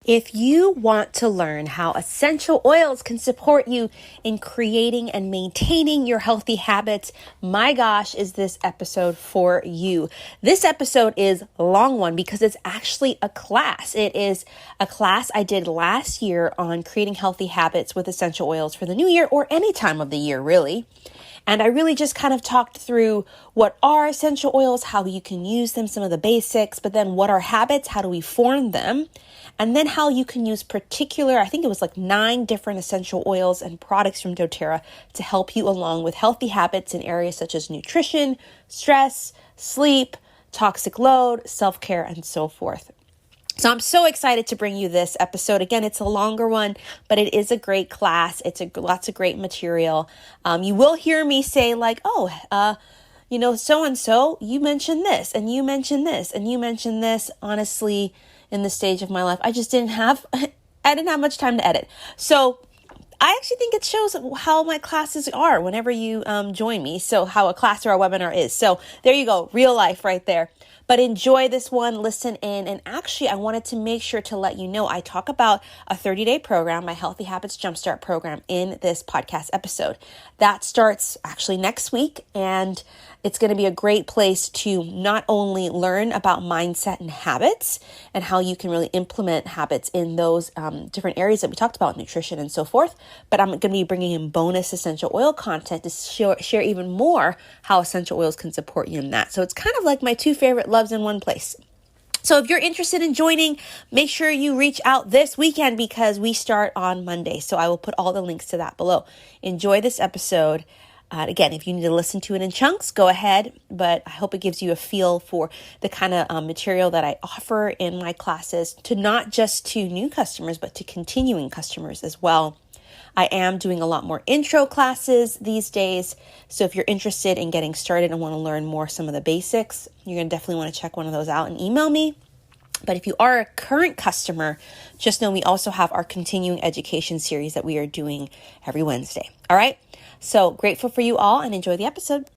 If you want to learn how essential oils can support you in creating and maintaining your healthy habits, my gosh, is this episode for you. This episode is a long one because it's actually a class. It is a class I did last year on creating healthy habits with essential oils for the new year or any time of the year, really. And I really just kind of talked through what are essential oils, how you can use them, some of the basics, but then what are habits, how do we form them? And then how you can use particular, I think it was like 9 different essential oils and products from Doterra to help you along with healthy habits in areas such as nutrition, stress, sleep, toxic load, self-care, and so forth. So I'm so excited to bring you this episode. Again, it's a longer one, but it is a great class. It's lots of great material. You will hear me say like, so-and-so, you mentioned this, and you mentioned this, and you mentioned this. Honestly, in this stage of my life, I didn't have much time to edit. So I actually think it shows how my classes are whenever you join me. So how a class or a webinar is. So there you go, real life right there. But enjoy this one, listen in. And actually, I wanted to make sure to let you know, I talk about a 30-day program, my Healthy Habits Jumpstart program, in this podcast episode. That starts actually next week. And it's going to be a great place to not only learn about mindset and habits and how you can really implement habits in those different areas that we talked about, nutrition and so forth, but I'm going to be bringing in bonus essential oil content to share even more how essential oils can support you in that. So it's kind of like my 2 favorite loves in one place. So if you're interested in joining, make sure you reach out this weekend because we start on Monday. So I will put all the links to that below. Enjoy this episode. Again, if you need to listen to it in chunks, go ahead, but I hope it gives you a feel for the kind of material that I offer in my classes to not just to new customers, but to continuing customers as well. I am doing a lot more intro classes these days, so if you're interested in getting started and want to learn more some of the basics, you're going to definitely want to check one of those out and email me. But if you are a current customer, just know we also have our continuing education series that we are doing every Wednesday. All right? So grateful for you all and enjoy the episode.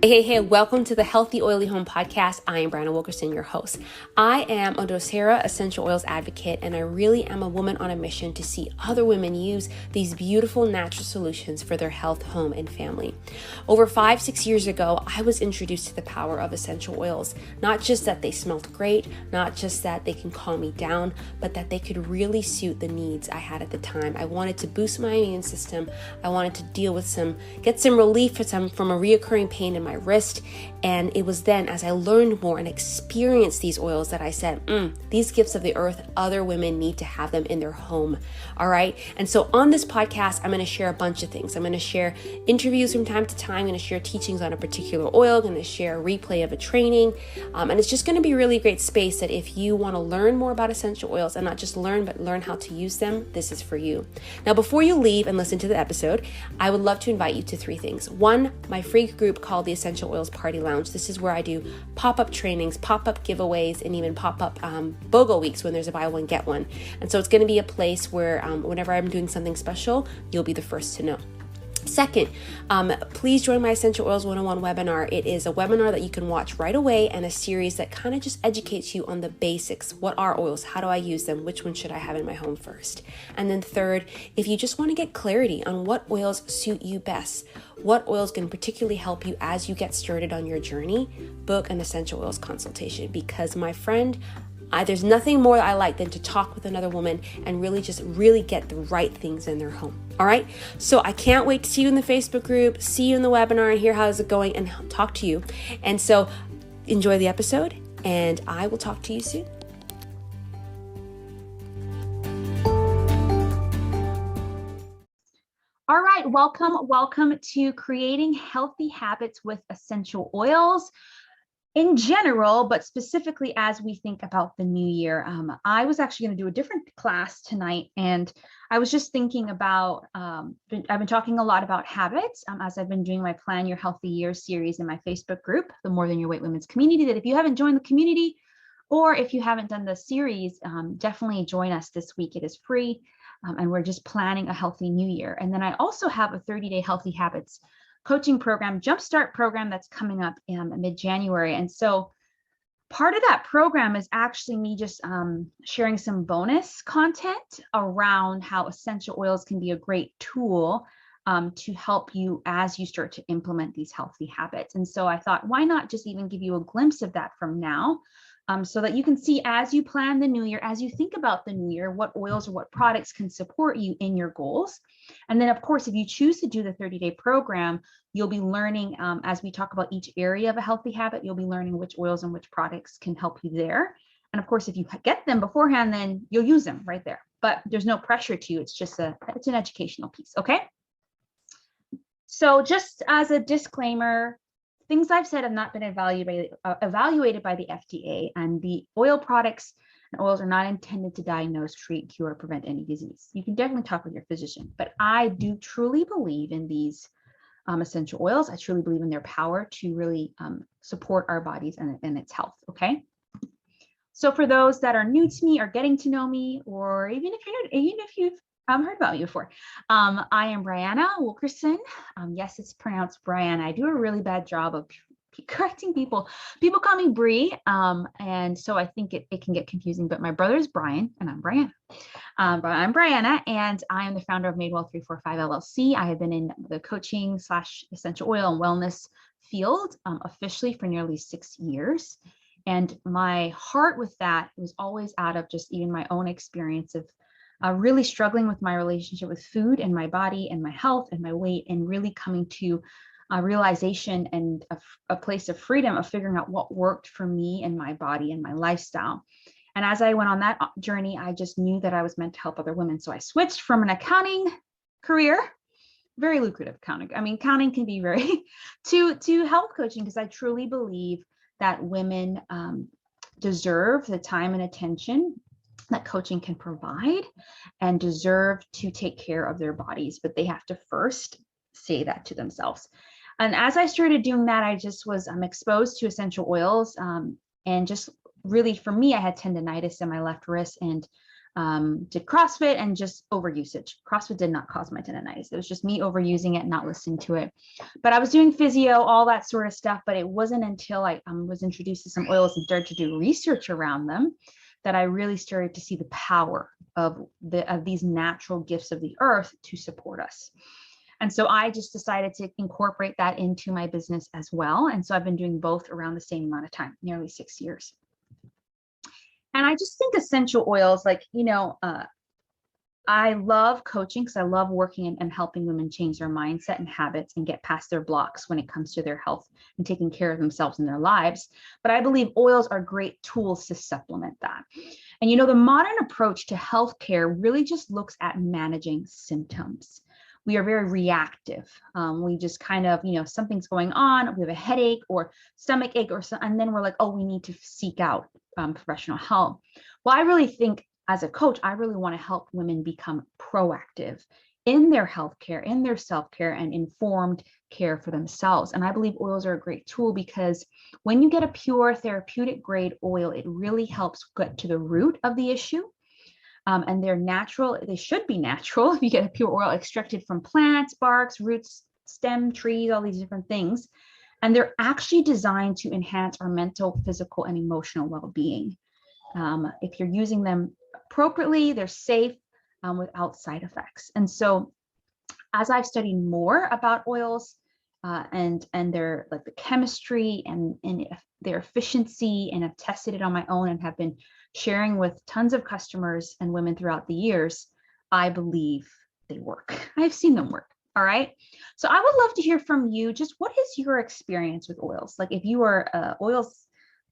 Hey, welcome to the Healthy Oily Home Podcast. I am Brianna Wilkerson, your host. I am a Doterra essential oils advocate, and I really am a woman on a mission to see other women use these beautiful natural solutions for their health, home, and family. Over 5-6 years ago, I was introduced to the power of essential oils. Not just that they smelled great, not just that they can calm me down, but that they could really suit the needs I had at the time. I wanted to boost my immune system. I wanted to get some relief from a reoccurring pain in my wrist. And it was then as I learned more and experienced these oils that I said, these gifts of the earth, other women need to have them in their home. All right. And so on this podcast, I'm going to share a bunch of things. I'm going to share interviews from time to time. I'm going to share teachings on a particular oil. I'm going to share a replay of a training. And it's just going to be a really great space that if you want to learn more about essential oils and not just learn, but learn how to use them, this is for you. Now, before you leave and listen to the episode, I would love to invite you to 3 things. 1, my free group called the Essential Oils Party Lounge. This is where I do pop-up trainings, pop-up giveaways, and even pop-up BOGO weeks when there's a buy one, get one. And so it's going to be a place where whenever I'm doing something special, you'll be the first to know. Second, please join my Essential Oils 101 webinar. It is a webinar that you can watch right away and a series that kind of just educates you on the basics. What are oils? How do I use them? Which one should I have in my home first? And then third, if you just want to get clarity on what oils suit you best, what oils can particularly help you as you get started on your journey, book an Essential Oils consultation because my friend, there's nothing more I like than to talk with another woman and really get the right things in their home. All right. So I can't wait to see you in the Facebook group, see you in the webinar and hear how is it going and talk to you. And so enjoy the episode and I will talk to you soon. All right. Welcome to Creating Healthy Habits with Essential Oils. In general, but specifically as we think about the new year, I was actually going to do a different class tonight, and I was just thinking about, I've been talking a lot about habits as I've been doing my Plan Your Healthy Year series in my Facebook group, the More Than Your Weight Women's Community, that if you haven't joined the community, or if you haven't done the series, definitely join us this week. It is free, and we're just planning a healthy new year. And then I also have a 30-day Healthy Habits coaching program, Jumpstart program that's coming up in mid-January. And so part of that program is actually me just sharing some bonus content around how essential oils can be a great tool to help you as you start to implement these healthy habits. And so I thought, why not just even give you a glimpse of that from now, so that you can see as you plan the new year, as you think about the new year, what oils or what products can support you in your goals. And then, of course, if you choose to do the 30-day program, you'll be learning, as we talk about each area of a healthy habit, you'll be learning which oils and which products can help you there. And of course, if you get them beforehand, then you'll use them right there. But there's no pressure to you. It's just it's an educational piece. Okay. So just as a disclaimer, things I've said have not been evaluated by the FDA, and the oil products and oils are not intended to diagnose, treat, cure, or prevent any disease. You can definitely talk with your physician, but I do truly believe in these essential oils. I truly believe in their power to really support our bodies and its health. Okay. So for those that are new to me or getting to know me, or even if you've heard about me before, I am Brianna Wilkerson. Yes, it's pronounced Brianna. I do a really bad job of correcting people. People call me Brie, and so I think it can get confusing. But my brother is Brian, and I'm Brianna. But I'm Brianna, and I am the founder of Madewell 345 LLC. I have been in the coaching / essential oil and wellness field officially for nearly 6 years. And my heart with that was always out of just even my own experience of really struggling with my relationship with food and my body and my health and my weight, and really coming to a realization and a place of freedom of figuring out what worked for me and my body and my lifestyle. And as I went on that journey, I just knew that I was meant to help other women. So I switched from an accounting career, very lucrative accounting. I mean, accounting can be very, to health coaching, because I truly believe that women deserve the time and attention that coaching can provide, and deserve to take care of their bodies, but they have to first say that to themselves. And as I started doing that, I just was exposed to essential oils, and just really, for me, I had tendonitis in my left wrist, and did CrossFit and just overusage. CrossFit did not cause my tendonitis. It was just me overusing it, not listening to it. But I was doing physio, all that sort of stuff. But it wasn't until I was introduced to some oils and started to do research around them that I really started to see the power of these natural gifts of the earth to support us. And so I just decided to incorporate that into my business as well. And so I've been doing both around the same amount of time, nearly 6 years. And I just think essential oils, I love coaching because I love working and helping women change their mindset and habits and get past their blocks when it comes to their health and taking care of themselves and their lives. But I believe oils are great tools to supplement that. And, the modern approach to healthcare really just looks at managing symptoms. We are very reactive. We just kind of, something's going on, we have a headache or stomach ache or something, and then we're like, oh, we need to seek out professional help. Well, I really think, as a coach, I really want to help women become proactive in their healthcare, in their self-care, and informed care for themselves. And I believe oils are a great tool, because when you get a pure therapeutic grade oil, it really helps get to the root of the issue. And they're natural. They should be natural. If you get a pure oil extracted from plants, barks, roots, stem, trees, all these different things. And they're actually designed to enhance our mental, physical, and emotional well-being. If you're using them appropriately, they're safe without side effects. And so as I've studied more about oils and their the chemistry and their efficiency, and have tested it on my own and have been sharing with tons of customers and women throughout the years, I believe they work. I've seen them work. All right. So I would love to hear from you. Just what is your experience with oils? Like, if you are an oils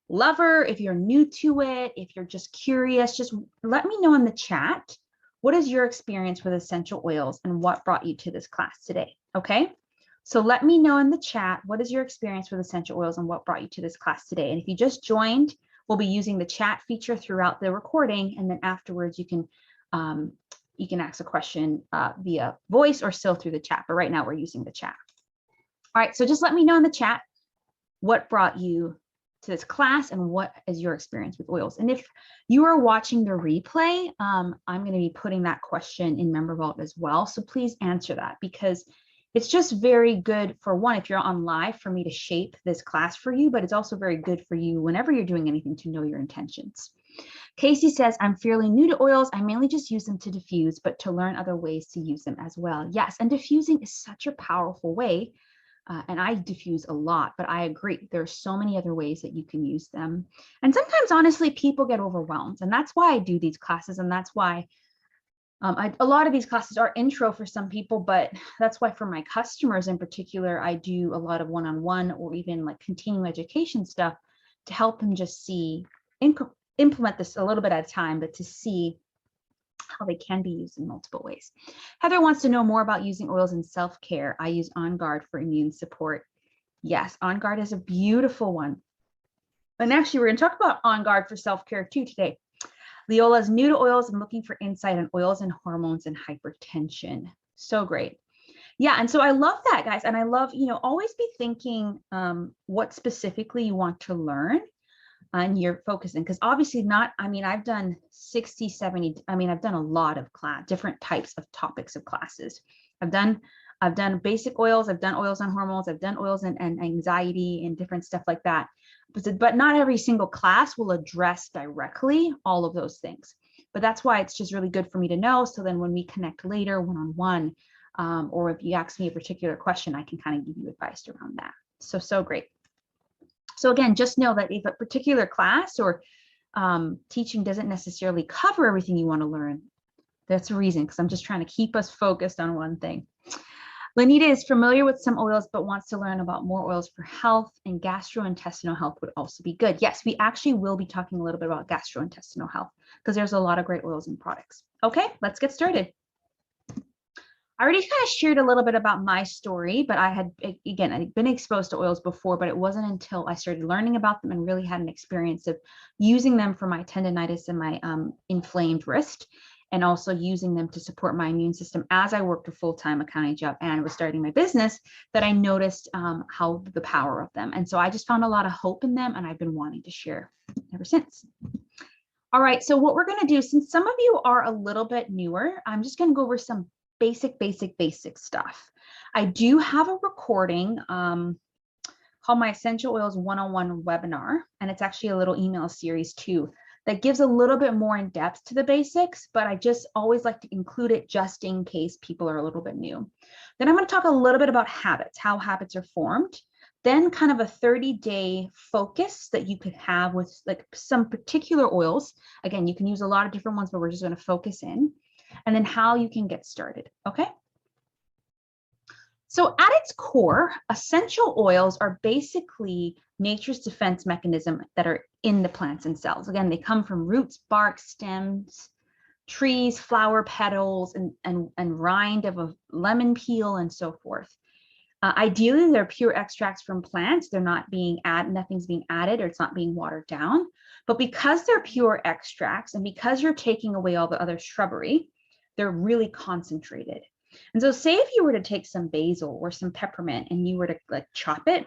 lover, if you're new to it, if you're just curious, just let me know in the chat. What is your experience with essential oils and what brought you to this class today? Okay. So let me know in the chat, what is your experience with essential oils and what brought you to this class today? And if you just joined, we'll be using the chat feature throughout the recording. And then afterwards, you can ask a question via voice or still through the chat. But right now we're using the chat. All right, so just let me know in the chat what brought you to this class and what is your experience with oils. And if you are watching the replay, I'm going to be putting that question in Member Vault as well. So please answer that, because It's just very good for one, if you're on live, for me to shape this class for you, but it's also very good for you whenever you're doing anything to know your intentions. Casey says, I'm fairly new to oils. I mainly just use them to diffuse, but to learn other ways to use them as well. Yes, and diffusing is such a powerful way. And I diffuse a lot, but I agree. There are so many other ways that you can use them. And sometimes, honestly, people get overwhelmed. And that's why I do these classes. And that's why a lot of these classes are intro for some people, but that's why for my customers in particular, I do a lot of one-on-one or even like continuing education stuff to help them just see, implement this a little bit at a time, but to see how they can be used in multiple ways. Heather wants to know more about using oils in self-care. I use On Guard for immune support. Yes, On Guard is a beautiful one. And actually, we're going to talk about On Guard for self-care too today. Leola is new to oils and looking for insight on oils and hormones and hypertension. So great. Yeah, and so I love that, guys. And I love, always be thinking what specifically you want to learn and you're focusing, because obviously I've done 60, 70, I've done a lot of different types of topics of classes. I've done basic oils, I've done oils on hormones, I've done oils and anxiety and different stuff like that. But not every single class will address directly all of those things. But that's why it's just really good for me to know. So then when we connect later one-on-one, or if you ask me a particular question, I can kind of give you advice around that. So great. So again, just know that if a particular class or teaching doesn't necessarily cover everything you want to learn, that's a reason, because I'm just trying to keep us focused on one thing. Lanita is familiar with some oils, but wants to learn about more oils for health, and gastrointestinal health would also be good. Yes, we actually will be talking a little bit about gastrointestinal health because there's a lot of great oils and products. Okay, let's get started. I already kind of shared a little bit about my story, but I'd been exposed to oils before, but it wasn't until I started learning about them and really had an experience of using them for my tendonitis and my inflamed wrist, and also using them to support my immune system as I worked a full-time accounting job and was starting my business, that I noticed how the power of them. And so I just found a lot of hope in them, and I've been wanting to share ever since. All right, so what we're going to do, since some of you are a little bit newer, I'm just going to go over some basic stuff. I do have a recording called my Essential Oils 101 webinar, and it's actually a little email series too that gives a little bit more in depth to the basics, but I just always like to include it just in case people are a little bit new. Then I'm going to talk a little bit about habits, how habits are formed, then kind of a 30-day focus that you could have with like some particular oils. Again, you can use a lot of different ones, but we're just going to focus in, and then how you can get started. Okay. So at its core, essential oils are basically nature's defense mechanism that are in the plants and cells. Again, they come from roots, bark, stems, trees, flower petals, and rind of a lemon peel, and so forth. Ideally, they're pure extracts from plants. They're not being nothing's being added, or it's not being watered down. But because they're pure extracts, and because you're taking away all the other shrubbery, they're really concentrated. And so say if you were to take some basil or some peppermint and you were to like chop it,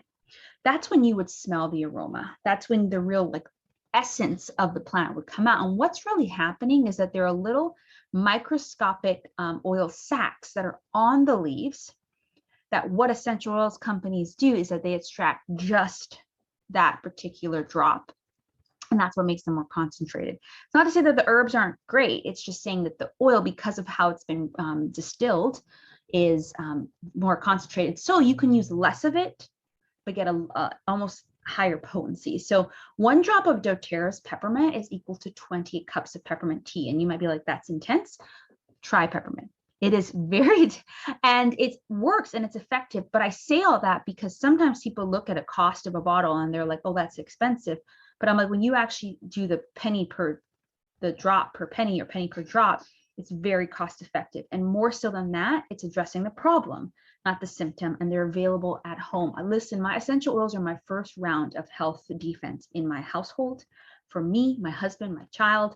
that's when you would smell the aroma. That's when the real like essence of the plant would come out. And what's really happening is that there are little microscopic oil sacs that are on the leaves, that what essential oils companies do is that they extract just that particular drop. And that's what makes them more concentrated. It's not to say that the herbs aren't great. It's just saying that the oil, because of how it's been distilled, is more concentrated. So you can use less of it, but get a almost higher potency. So 1 drop of Doterra's peppermint is equal to 20 cups of peppermint tea. And you might be like, that's intense. Try peppermint. It is very, and it works and it's effective. But I say all that because sometimes people look at a cost of a bottle and they're like, oh, that's expensive. But I'm like, when you actually do the drop per penny or penny per drop, it's very cost effective. And more so than that, it's addressing the problem, not the symptom. And they're available at home. Listen, my essential oils are my first round of health defense in my household. For me, my husband, my child,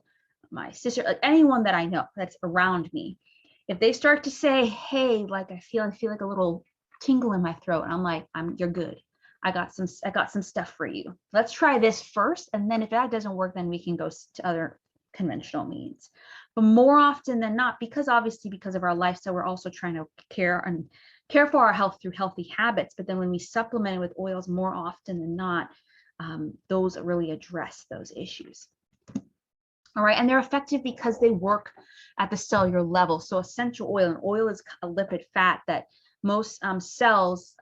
my sister, like anyone that I know that's around me. If they start to say, hey, like I feel like a little tingle in my throat, and I'm like, you're good. I got some stuff for you. Let's try this first. And then if that doesn't work, then we can go to other conventional means. But more often than not, because of our lifestyle, we're also trying to care and care for our health through healthy habits, but then when we supplement it with oils more often than not, those really address those issues. All right, and they're effective because they work at the cellular level. So essential oil, and oil is a lipid fat that most cells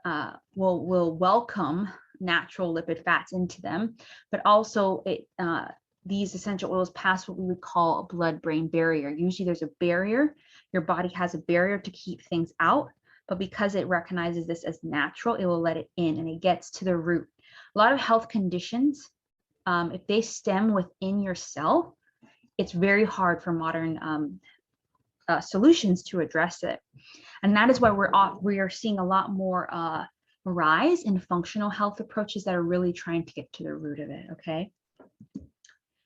will welcome natural lipid fats into them, but also these essential oils pass what we would call a blood-brain barrier. Usually there's a barrier. Your body has a barrier to keep things out, but because it recognizes this as natural, it will let it in and it gets to the root. A lot of health conditions, if they stem within your cell, it's very hard for modern solutions to address it. And that is why we are seeing a lot more rise in functional health approaches that are really trying to get to the root of it, okay?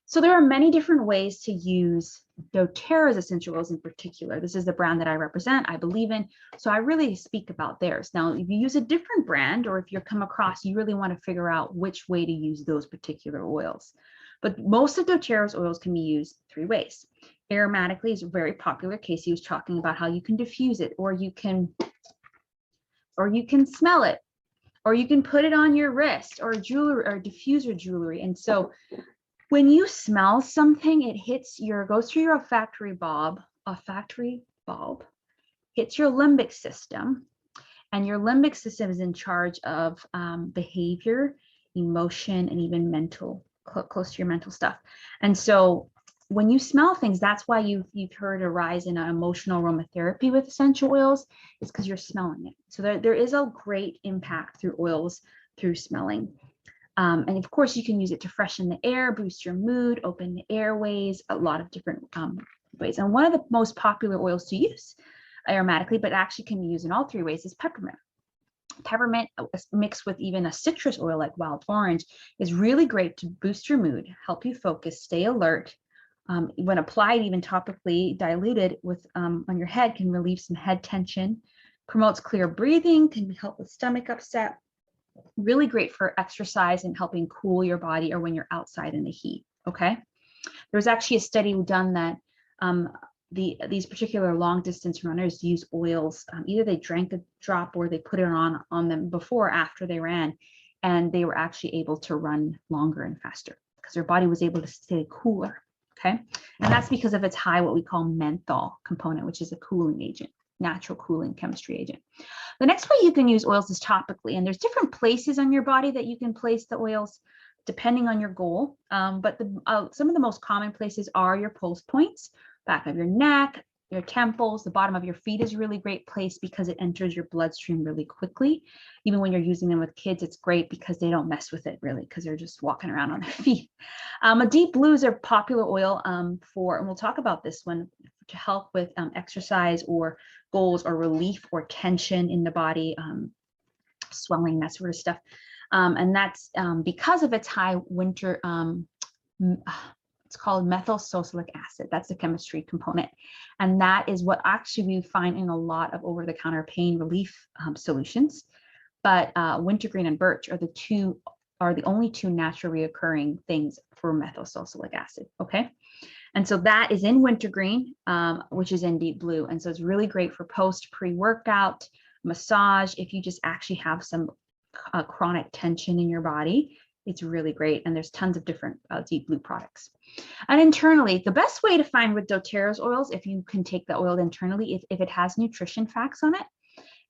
So there are many different ways to use doTERRA's essential oils in particular. This is the brand that I represent, I believe in, so I really speak about theirs. Now, if you use a different brand, or if you're come across, you really want to figure out which way to use those particular oils. But most of doTERRA's oils can be used 3 ways. Aromatically is a very popular. Casey was talking about how you can diffuse it, or you can smell it, or you can put it on your wrist, or jewelry, or diffuser jewelry. And so when you smell something, it goes through your olfactory bulb, hits your limbic system, and your limbic system is in charge of behavior, emotion, and even mental, close to your mental stuff. And so when you smell things, that's why you've heard a rise in emotional aromatherapy with essential oils, is because you're smelling it. So there is a great impact through oils, through smelling. And of course, you can use it to freshen the air, boost your mood, open the airways, a lot of different ways. And one of the most popular oils to use aromatically, but actually can be used in all 3 ways, is peppermint. Peppermint mixed with even a citrus oil like wild orange is really great to boost your mood, help you focus, stay alert. When applied, even topically diluted with on your head, can relieve some head tension, promotes clear breathing, can help with stomach upset. Really great for exercise and helping cool your body, or when you're outside in the heat, okay? There was actually a study done that these particular long distance runners use oils. Either they drank a drop or they put it on them before or after they ran, and they were actually able to run longer and faster because their body was able to stay cooler, okay? And that's because of its high, what we call menthol component, which is a cooling agent, natural cooling chemistry agent. The next way you can use oils is topically, and there's different places on your body that you can place the oils depending on your goal. But some of the most common places are your pulse points, back of your neck, your temples, the bottom of your feet is a really great place because it enters your bloodstream really quickly. Even when you're using them with kids, it's great because they don't mess with it really, because they're just walking around on their feet. A deep blue is a popular oil and we'll talk about this one, to help with exercise or goals or relief or tension in the body, swelling, that sort of stuff. And that's because of its high winter, it's called methyl salicylic acid. That's the chemistry component. And that is what actually we find in a lot of over-the-counter pain relief solutions. But wintergreen and birch are the only 2 naturally reoccurring things for methyl salicylic acid, okay? And so that is in wintergreen, which is in deep blue. And so it's really great for pre-workout, massage. If you just actually have some chronic tension in your body, it's really great. And there's tons of different deep blue products. And internally, the best way to find with doTERRA's oils, if you can take the oil internally, if it has nutrition facts on it,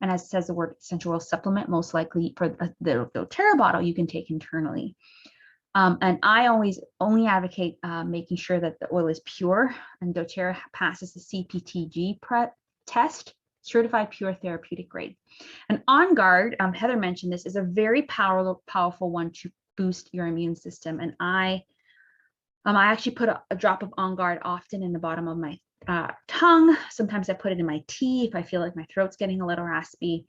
and as it says the word essential oil supplement, most likely for the doTERRA bottle, you can take internally. And I always only advocate making sure that the oil is pure, and doTERRA passes the CPTG test, certified pure therapeutic grade. And On Guard, Heather mentioned this, is a very powerful one to boost your immune system. And I actually put a drop of On Guard often in the bottom of my tongue. Sometimes I put it in my tea if I feel like my throat's getting a little raspy.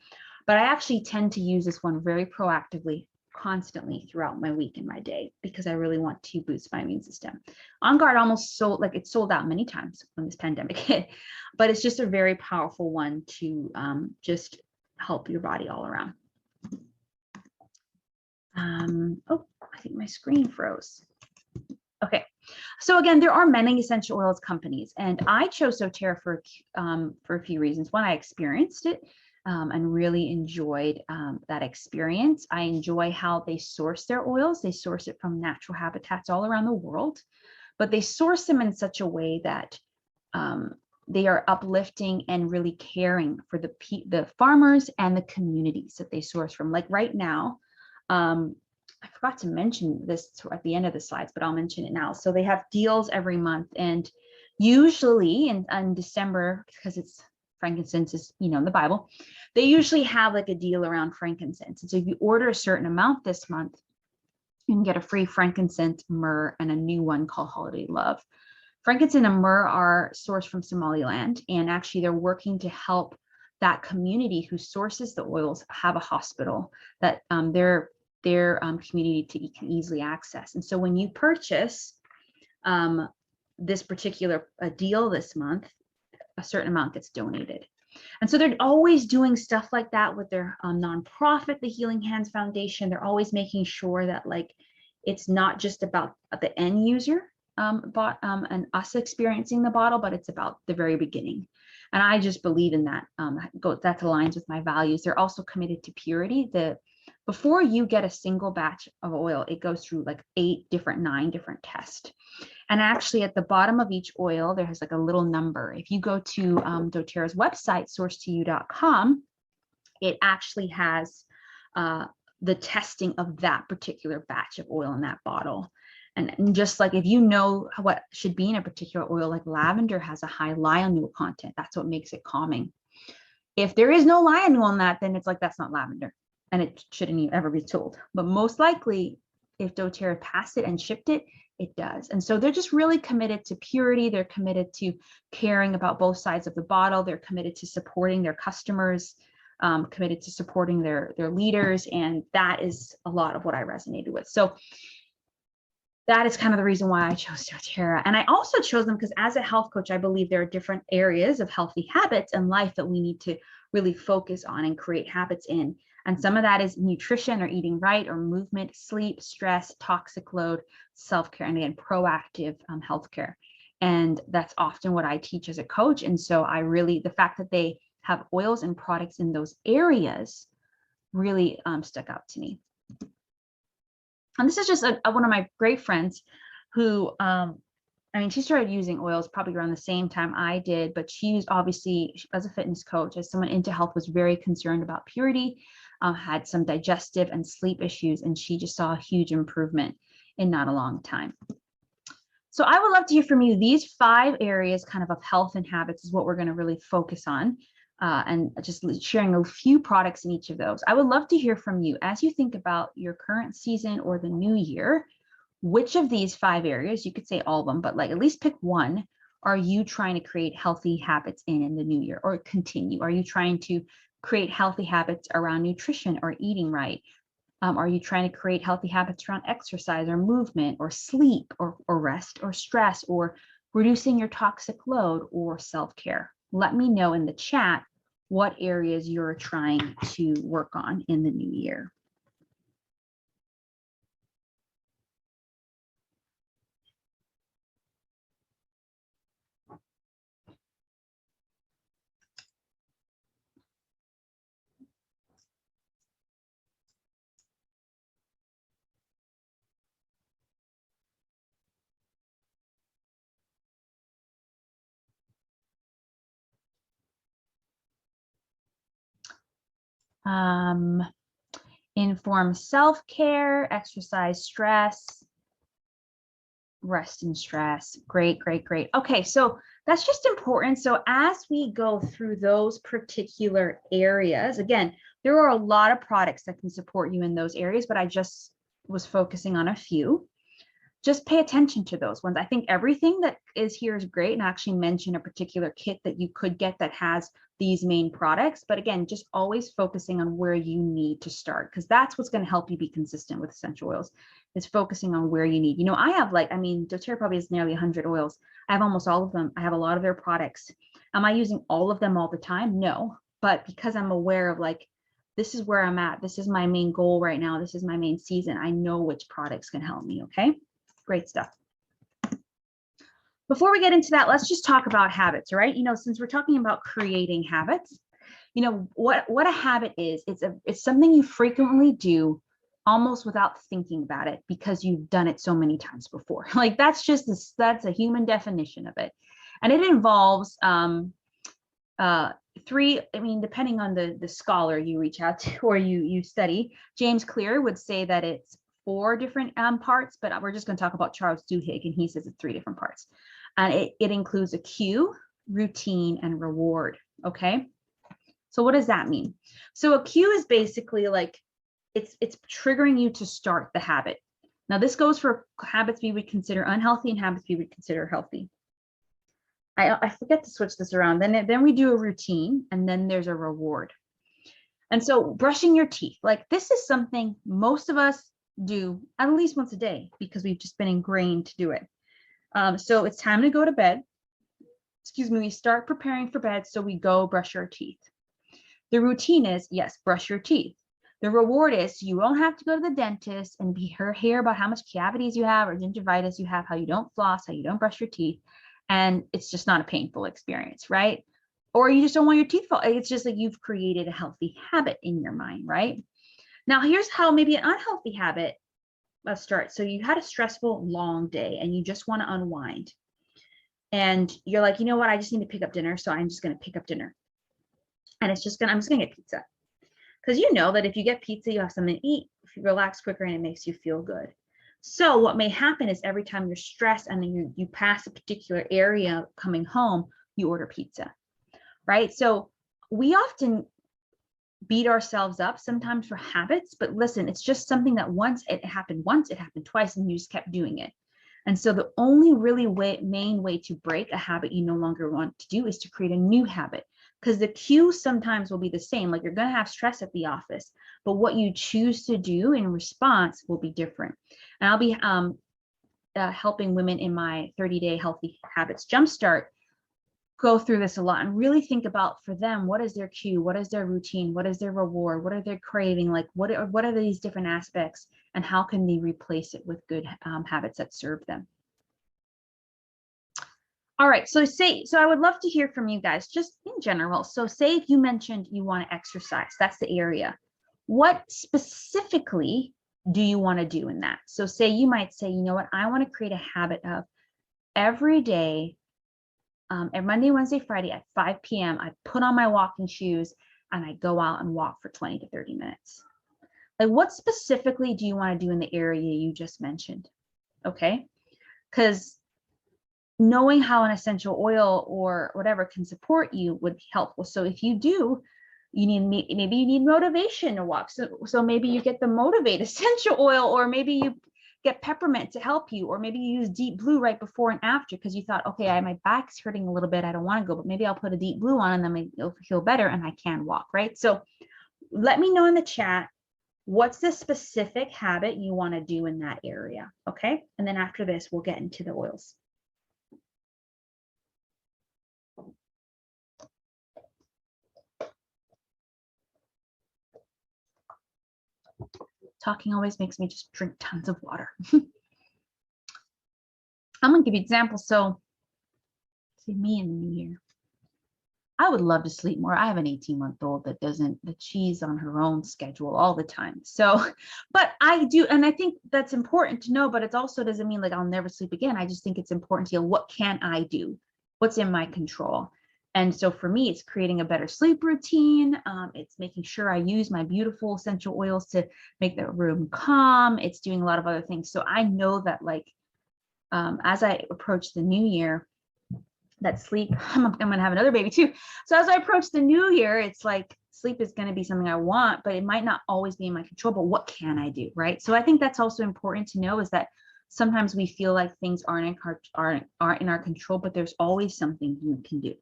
But I actually tend to use this one very proactively, constantly throughout my week and my day, because I really want to boost my immune system. On Guard almost sold out many times when this pandemic hit, but it's just a very powerful one to just help your body all around. Oh, I think my screen froze. Okay, so again, there are many essential oils companies, and I chose doTERRA for a few reasons. One, I experienced it. and really enjoyed that experience. I enjoy how they source their oils. They source it from natural habitats all around the world, but they source them in such a way that they are uplifting and really caring for the farmers and the communities that they source from. Like right now, I forgot to mention this at the end of the slides, but I'll mention it now. So they have deals every month, and usually in December, because it's frankincense is, in the Bible, they usually have like a deal around frankincense. And so if you order a certain amount this month, you can get a free frankincense, myrrh, and a new one called Holiday Love. Frankincense and myrrh are sourced from Somaliland, and actually they're working to help that community who sources the oils have a hospital that their community can easily access. And so when you purchase this particular deal this month, a certain amount gets donated. And so they're always doing stuff like that with their nonprofit, the Healing Hands Foundation. They're always making sure that it's not just about the end user and us experiencing the bottle, but it's about the very beginning. And I just believe in that. That aligns with my values. They're also committed to purity. Before you get a single batch of oil, it goes through 9 different tests. And actually at the bottom of each oil, there has a little number. If you go to Doterra's website, sourcetoyou.com, it actually has the testing of that particular batch of oil in that bottle. And just if you know what should be in a particular oil, like lavender has a high lionul content, that's what makes it calming. If there is no lionul in that, then it's that's not lavender, and it shouldn't ever be sold. But most likely, if Doterra passed it and shipped it, it does. And so they're just really committed to purity. They're committed to caring about both sides of the bottle. They're committed to supporting their customers, committed to supporting their leaders. And that is a lot of what I resonated with. So that is kind of the reason why I chose Doterra. And I also chose them because as a health coach, I believe there are different areas of healthy habits in life that we need to really focus on and create habits in. And some of that is nutrition or eating right, or movement, sleep, stress, toxic load, self-care, and again, proactive healthcare. And that's often what I teach as a coach. And so the fact that they have oils and products in those areas really stuck out to me. And this is just one of my great friends who, she started using oils probably around the same time I did, but she as a fitness coach, as someone into health, was very concerned about purity, had some digestive and sleep issues, and she just saw a huge improvement in not a long time. So I would love to hear from you. These 5 areas kind of health and habits is what we're going to really focus on. And just sharing a few products in each of those. I would love to hear from you as you think about your current season or the new year. Which of these 5 areas, you could say all of them, but at least pick one, are you trying to create healthy habits in the new year, or continue? Are you trying to create healthy habits around nutrition or eating right? Are you trying to create healthy habits around exercise or movement or sleep or rest or stress, or reducing your toxic load or self-care? Let me know in the chat what areas you're trying to work on in the new year. Inform self-care, exercise, stress, rest and stress. Great, great, great. Okay, so that's just important. So as we go through those particular areas, again, there are a lot of products that can support you in those areas, but I just was focusing on a few. Just pay attention to those ones. I think everything that is here is great, and I actually mention a particular kit that you could get that has these main products. But again, just always focusing on where you need to start, because that's what's going to help you be consistent with essential oils, is focusing on where you need. I have Doterra probably has nearly 100 oils. I have almost all of them. I have a lot of their products. Am I using all of them all the time? No, but because I'm aware of this is where I'm at. This is my main goal right now. This is my main season. I know which products can help me. Okay. Great stuff. Before we get into that, let's just talk about habits, right? Since we're talking about creating habits, You know, what a habit is, it's something you frequently do almost without thinking about it because you've done it so many times before. Like that's a human definition of it. And it involves three, I mean, depending on the scholar you reach out to or you study. James Clear would say that it's 4 different parts, but we're just going to talk about Charles Duhigg, and he says it's 3 different parts. And it includes a cue, routine, and reward. Okay. So what does that mean? So a cue is basically like it's triggering you to start the habit. Now this goes for habits we would consider unhealthy and habits we would consider healthy. I forget to switch this around. Then we do a routine, and then there's a reward. And so brushing your teeth, like this is something most of us do at least once a day because we've just been ingrained to do it. So it's time to go to bed. Excuse me, we start preparing for bed, so we go brush our teeth. The routine is, yes, brush your teeth. The reward is you won't have to go to the dentist and hear about how much cavities you have or gingivitis you have, how you don't floss, how you don't brush your teeth. And it's just not a painful experience, right? Or you just don't want your teeth fall. It's just like you've created a healthy habit in your mind, right? Now, here's how maybe an unhealthy habit starts. So you had a stressful, long day and you just want to unwind. And you're like, you know what? I just need to pick up dinner. So I'm just going to pick up dinner. And I'm just going to get pizza. Because you know that if you get pizza, you have something to eat, if you relax quicker, and it makes you feel good. So what may happen is every time you're stressed and then you pass a particular area coming home, you order pizza, right? So we often beat ourselves up sometimes for habits, but listen, it's just something that once, it happened twice, and you just kept doing it. And so the only really main way to break a habit you no longer want to do is to create a new habit. Because the cue sometimes will be the same, like you're going to have stress at the office, but what you choose to do in response will be different. And I'll be helping women in my 30-day healthy habits jumpstart go through this a lot and really think about, for them, what is their cue, what is their routine, what is their reward, what are they craving, like what are these different aspects, and how can they replace it with good habits that serve them. All right, so I would love to hear from you guys just in general. So say if you mentioned you want to exercise, that's the area. What specifically do you want to do in that? So say you might say, you know what, I want to create a habit of every day, every Monday, Wednesday, Friday at 5 p.m., I put on my walking shoes and I go out and walk for 20 to 30 minutes. Like what specifically do you want to do in the area you just mentioned? Okay, because knowing how an essential oil or whatever can support you would be helpful. So if you do, maybe you need motivation to walk. So maybe you get the Motivate essential oil, or maybe you get Peppermint to help you, or maybe you use Deep Blue right before and after because you thought, okay, my back's hurting a little bit, I don't want to go, but maybe I'll put a Deep Blue on and then it'll feel better and I can walk, right? So let me know in the chat, what's the specific habit you want to do in that area, okay? And then after this, we'll get into the oils. Talking always makes me just drink tons of water. I'm gonna give you examples. So, see me in the new year. I would love to sleep more. I have an 18-month-old that she's on her own schedule all the time. So, but I do, and I think that's important to know, but it also doesn't mean like I'll never sleep again. I just think it's important to know, what can I do? What's in my control? And so for me, it's creating a better sleep routine. It's making sure I use my beautiful essential oils to make the room calm. It's doing a lot of other things. So I know that like, as I approach the new year, that sleep, I'm going to have another baby too. So as I approach the new year, it's like sleep is going to be something I want, but it might not always be in my control, but what can I do? Right. So I think that's also important to know, is that sometimes we feel like things aren't in our control, but there's always something you can do.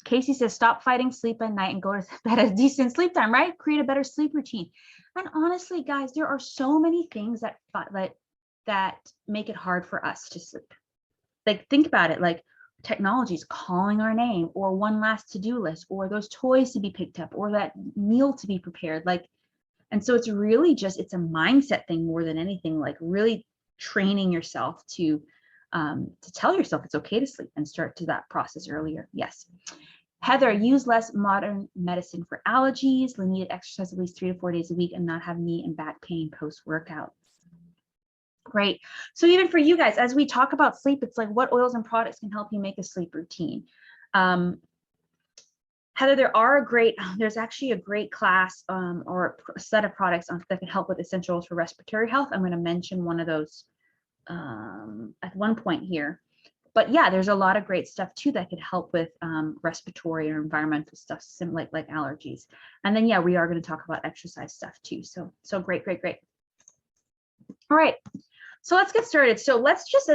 Casey says, stop fighting sleep at night and go to bed at a decent sleep time, right? Create a better sleep routine. And honestly, guys, there are so many things that make it hard for us to sleep. Like, think about it, like technology is calling our name, or one last to-do list, or those toys to be picked up, or that meal to be prepared. Like, and so it's really just, it's a mindset thing more than anything, like really training yourself to tell yourself it's okay to sleep and start to that process earlier. Yes. Heather, use less modern medicine for allergies. Needed exercise at least 3 to 4 days a week and not have knee and back pain post-workout. Great. So even for you guys, as we talk about sleep, it's like what oils and products can help you make a sleep routine. Heather, there's actually a great class or a set of products that can help with essential oils for respiratory health. I'm going to mention one of those at one point here. But yeah, there's a lot of great stuff too that could help with respiratory or environmental stuff, like allergies. And then yeah, we are going to talk about exercise stuff too. So great. All right. So let's get started. So let's just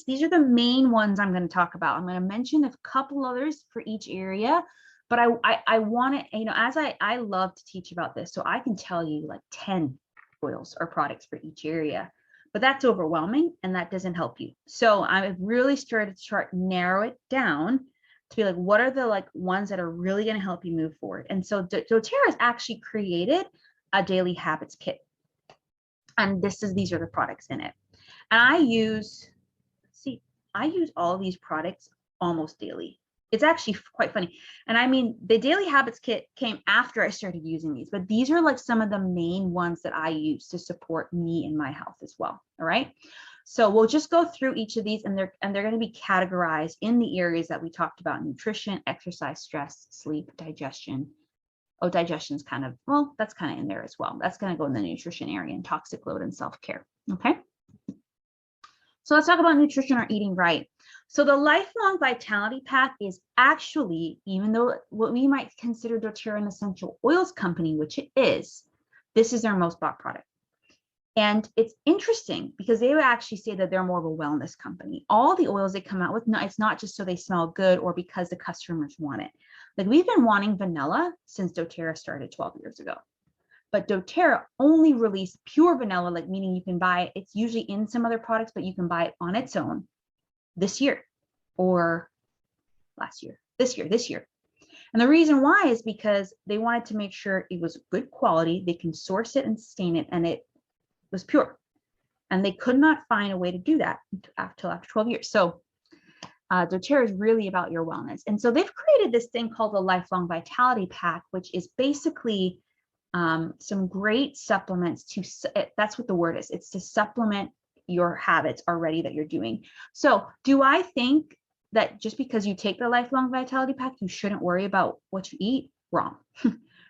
these are the main ones I'm going to talk about. I'm going to mention a couple others for each area, but I want to, as I love to teach about this, so I can tell you like 10 oils or products for each area, but that's overwhelming and that doesn't help you. So I've really started to narrow it down to be like, what are the ones that are really going to help you move forward? And so Doterra has actually created a daily habits kit. And these are the products in it. And I use all these products almost daily. It's actually quite funny. And I mean, the Daily Habits Kit came after I started using these, but these are like some of the main ones that I use to support me and my health as well. All right. So we'll just go through each of these and they're going to be categorized in the areas that we talked about: nutrition, exercise, stress, sleep, digestion. Oh, digestion's that's kind of in there as well. That's going to go in the nutrition area and toxic load and self-care. Okay. So let's talk about nutrition or eating right. So the Lifelong Vitality Pack is actually, even though what we might consider Doterra an essential oils company, which it is, this is their most bought product. And it's interesting because they would actually say that they're more of a wellness company. All the oils they come out with, it's not just so they smell good or because the customers want it. Like we've been wanting vanilla since Doterra started 12 years ago. But Doterra only released pure vanilla, meaning you can buy it. It's usually in some other products, but you can buy it on its own this year or last year, this year. And the reason why is because they wanted to make sure it was good quality. They can source it and sustain it, and it was pure. And they could not find a way to do that until after 12 years. So Doterra is really about your wellness. And so they've created this thing called the Lifelong Vitality Pack, which is basically some great supplements that's what the word is. It's to supplement your habits already that you're doing. So do I think that just because you take the Lifelong Vitality Pack, you shouldn't worry about what you eat? Wrong.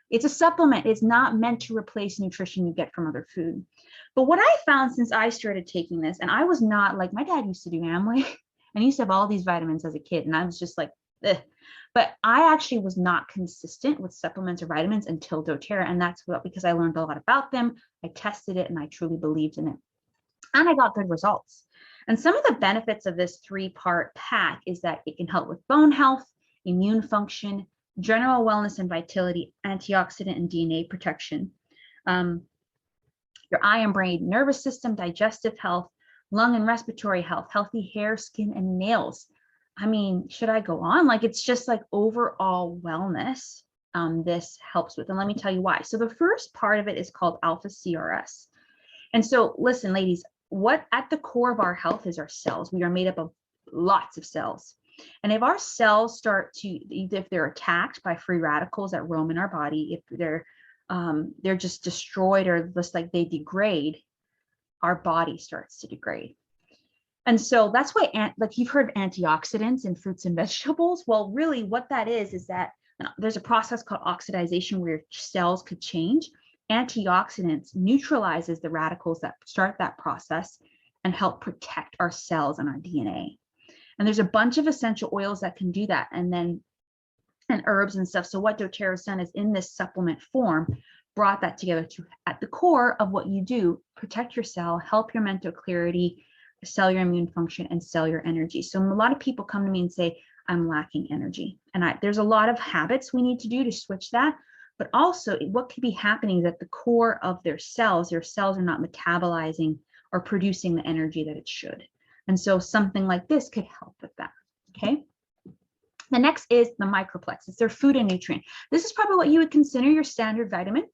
It's a supplement. It's not meant to replace nutrition you get from other food. But what I found since I started taking this, and I was not like, my dad used to do Amway and he used to have all these vitamins as a kid. And I was just like, ugh. But I actually was not consistent with supplements or vitamins until Doterra. And that's because I learned a lot about them. I tested it and I truly believed in it. And I got good results. And some of the benefits of this 3-part pack is that it can help with bone health, immune function, general wellness and vitality, antioxidant and DNA protection, your eye and brain, nervous system, digestive health, lung and respiratory health, healthy hair, skin, and nails. I mean, should I go on? It's just overall wellness. This helps with, and let me tell you why. So the first part of it is called Alpha CRS. And so listen, ladies, what at the core of our health is our cells. We are made up of lots of cells. And if our cells if they're attacked by free radicals that roam in our body, if they're just destroyed or just they degrade, our body starts to degrade. And so that's why, you've heard of antioxidants in fruits and vegetables. Well, really what that is that there's a process called oxidation where your cells could change. Antioxidants neutralizes the radicals that start that process and help protect our cells and our DNA. And there's a bunch of essential oils that can do that, and herbs and stuff. So what Doterra's done is in this supplement form, brought that together to, at the core of what you do, protect your cell, help your mental clarity, cellular immune function, and cellular energy. So a lot of people come to me and say, I'm lacking energy. And there's a lot of habits we need to do to switch that. But also what could be happening is at the core of their cells are not metabolizing or producing the energy that it should. And so something like this could help with that. Okay. The next is the Microplex. It's their food and nutrient. This is probably what you would consider your standard vitamin.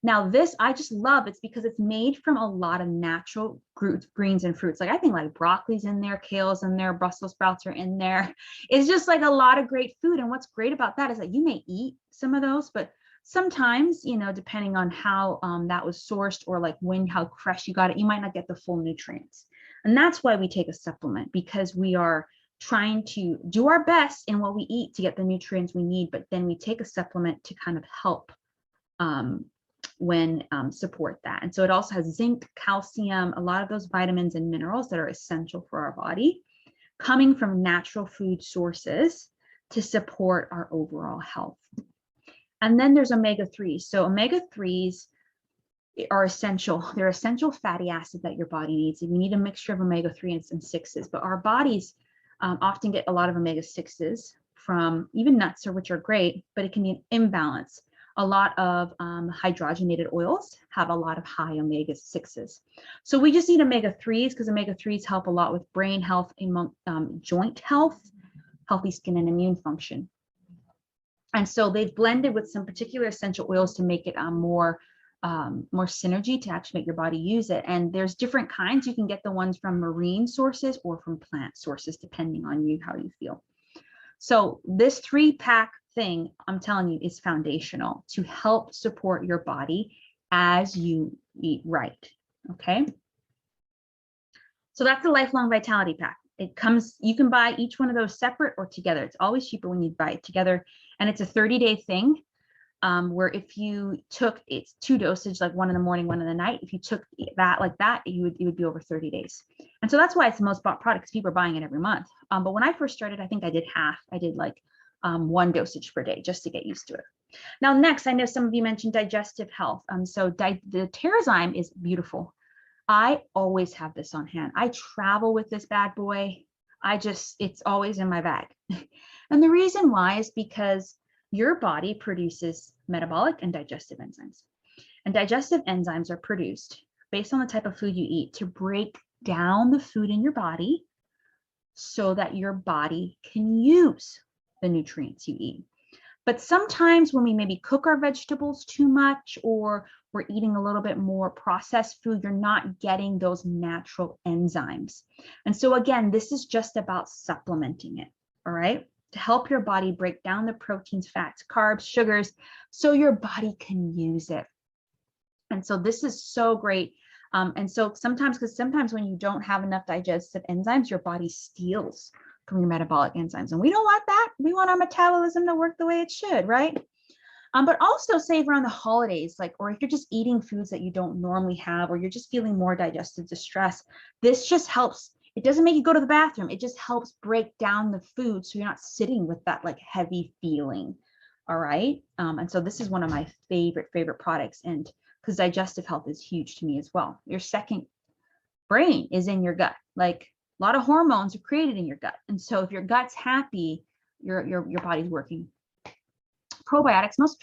Now this I just love. It's because it's made from a lot of natural greens and fruits. Like I think like broccoli's in there, kale's in there, Brussels sprouts are in there. It's just like a lot of great food. And what's great about that is that you may eat some of those, but sometimes, you know, depending on how that was sourced or like how fresh you got it, you might not get the full nutrients. And that's why we take a supplement, because we are trying to do our best in what we eat to get the nutrients we need, but then we take a supplement to kind of help support that. And so it also has zinc, calcium, a lot of those vitamins and minerals that are essential for our body, coming from natural food sources to support our overall health. And then there's omega-3s. So omega-3s are essential. They're essential fatty acids that your body needs. And you need a mixture of omega-3s and 6s, but our bodies often get a lot of omega-6s from even nuts, which are great, but it can be an imbalance. A lot of hydrogenated oils have a lot of high omega-6s. So we just need omega-3s because omega-3s help a lot with brain health, joint health, healthy skin and immune function. And so they've blended with some particular essential oils to make it more synergy to actually make your body use it. And there's different kinds. You can get the ones from marine sources or from plant sources, depending on you, how you feel. So this 3-pack thing, I'm telling you, is foundational to help support your body as you eat right. Okay. So that's the Lifelong Vitality Pack. It comes, you can buy each one of those separate or together. It's always cheaper when you buy it together. And it's a 30-day thing where if you took, it's 2 dosage, like 1 in the morning, 1 in the night. If you took that like that, it would be over 30 days. And so that's why it's the most bought product, because people are buying it every month. But when I first started, I think I did half. I did like 1 dosage per day just to get used to it. Now, next, I know some of you mentioned digestive health. So the Terrazyme is beautiful. I always have this on hand. I travel with this bad boy. It's always in my bag. And the reason why is because your body produces metabolic and digestive enzymes. And digestive enzymes are produced based on the type of food you eat to break down the food in your body so that your body can use the nutrients you eat. But sometimes when we maybe cook our vegetables too much, or we're eating a little bit more processed food, you're not getting those natural enzymes. And so again, this is just about supplementing it, all right? To help your body break down the proteins, fats, carbs, sugars, so your body can use it. And so this is so great. And so sometimes when you don't have enough digestive enzymes, your body steals from your metabolic enzymes. And we don't want that. We want our metabolism to work the way it should, right? But also say around the holidays, like, or if you're just eating foods that you don't normally have, or you're just feeling more digestive distress, this just helps. It doesn't make you go to the bathroom. It just helps break down the food so you're not sitting with that like heavy feeling. All right. And so this is one of my favorite products, and because digestive health is huge to me as well. Your second brain is in your gut. Like a lot of hormones are created in your gut. And so if your gut's happy, your body's working. Probiotics, most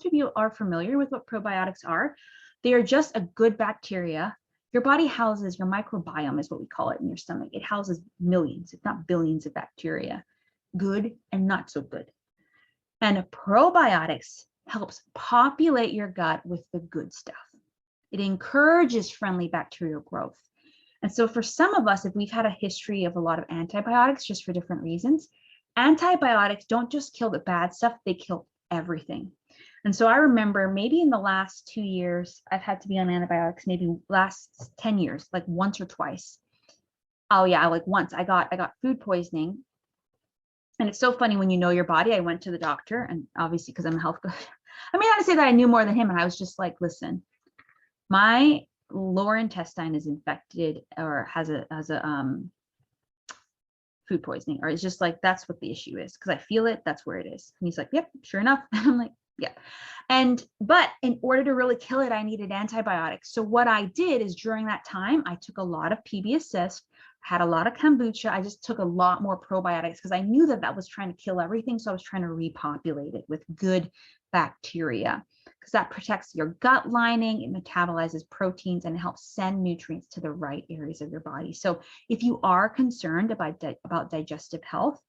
people are familiar with what probiotics are. They are just a good bacteria. Your body houses, your microbiome is what we call it in your stomach. It houses millions, if not billions of bacteria, good and not so good. And probiotics helps populate your gut with the good stuff. It encourages friendly bacterial growth. And so for some of us, if we've had a history of a lot of antibiotics, just for different reasons, antibiotics don't just kill the bad stuff, they kill everything. And so I remember maybe in the last 2 years, I've had to be on antibiotics, maybe last 10 years, like once or twice. Oh yeah, like once I got food poisoning. And it's so funny when you know your body. I went to the doctor, and obviously because I'm a health coach, I mean, not to say that I knew more than him. And I was just like, listen, my lower intestine is infected or has a food poisoning, or it's just like, that's what the issue is, because I feel it, that's where it is. And he's like, yep, sure enough. And I'm like, yeah. But in order to really kill it, I needed antibiotics. So what I did is during that time, I took a lot of PB Assist, had a lot of kombucha. I just took a lot more probiotics because I knew that was trying to kill everything. So I was trying to repopulate it with good bacteria, because that protects your gut lining, it metabolizes proteins, and it helps send nutrients to the right areas of your body. So if you are concerned about digestive health,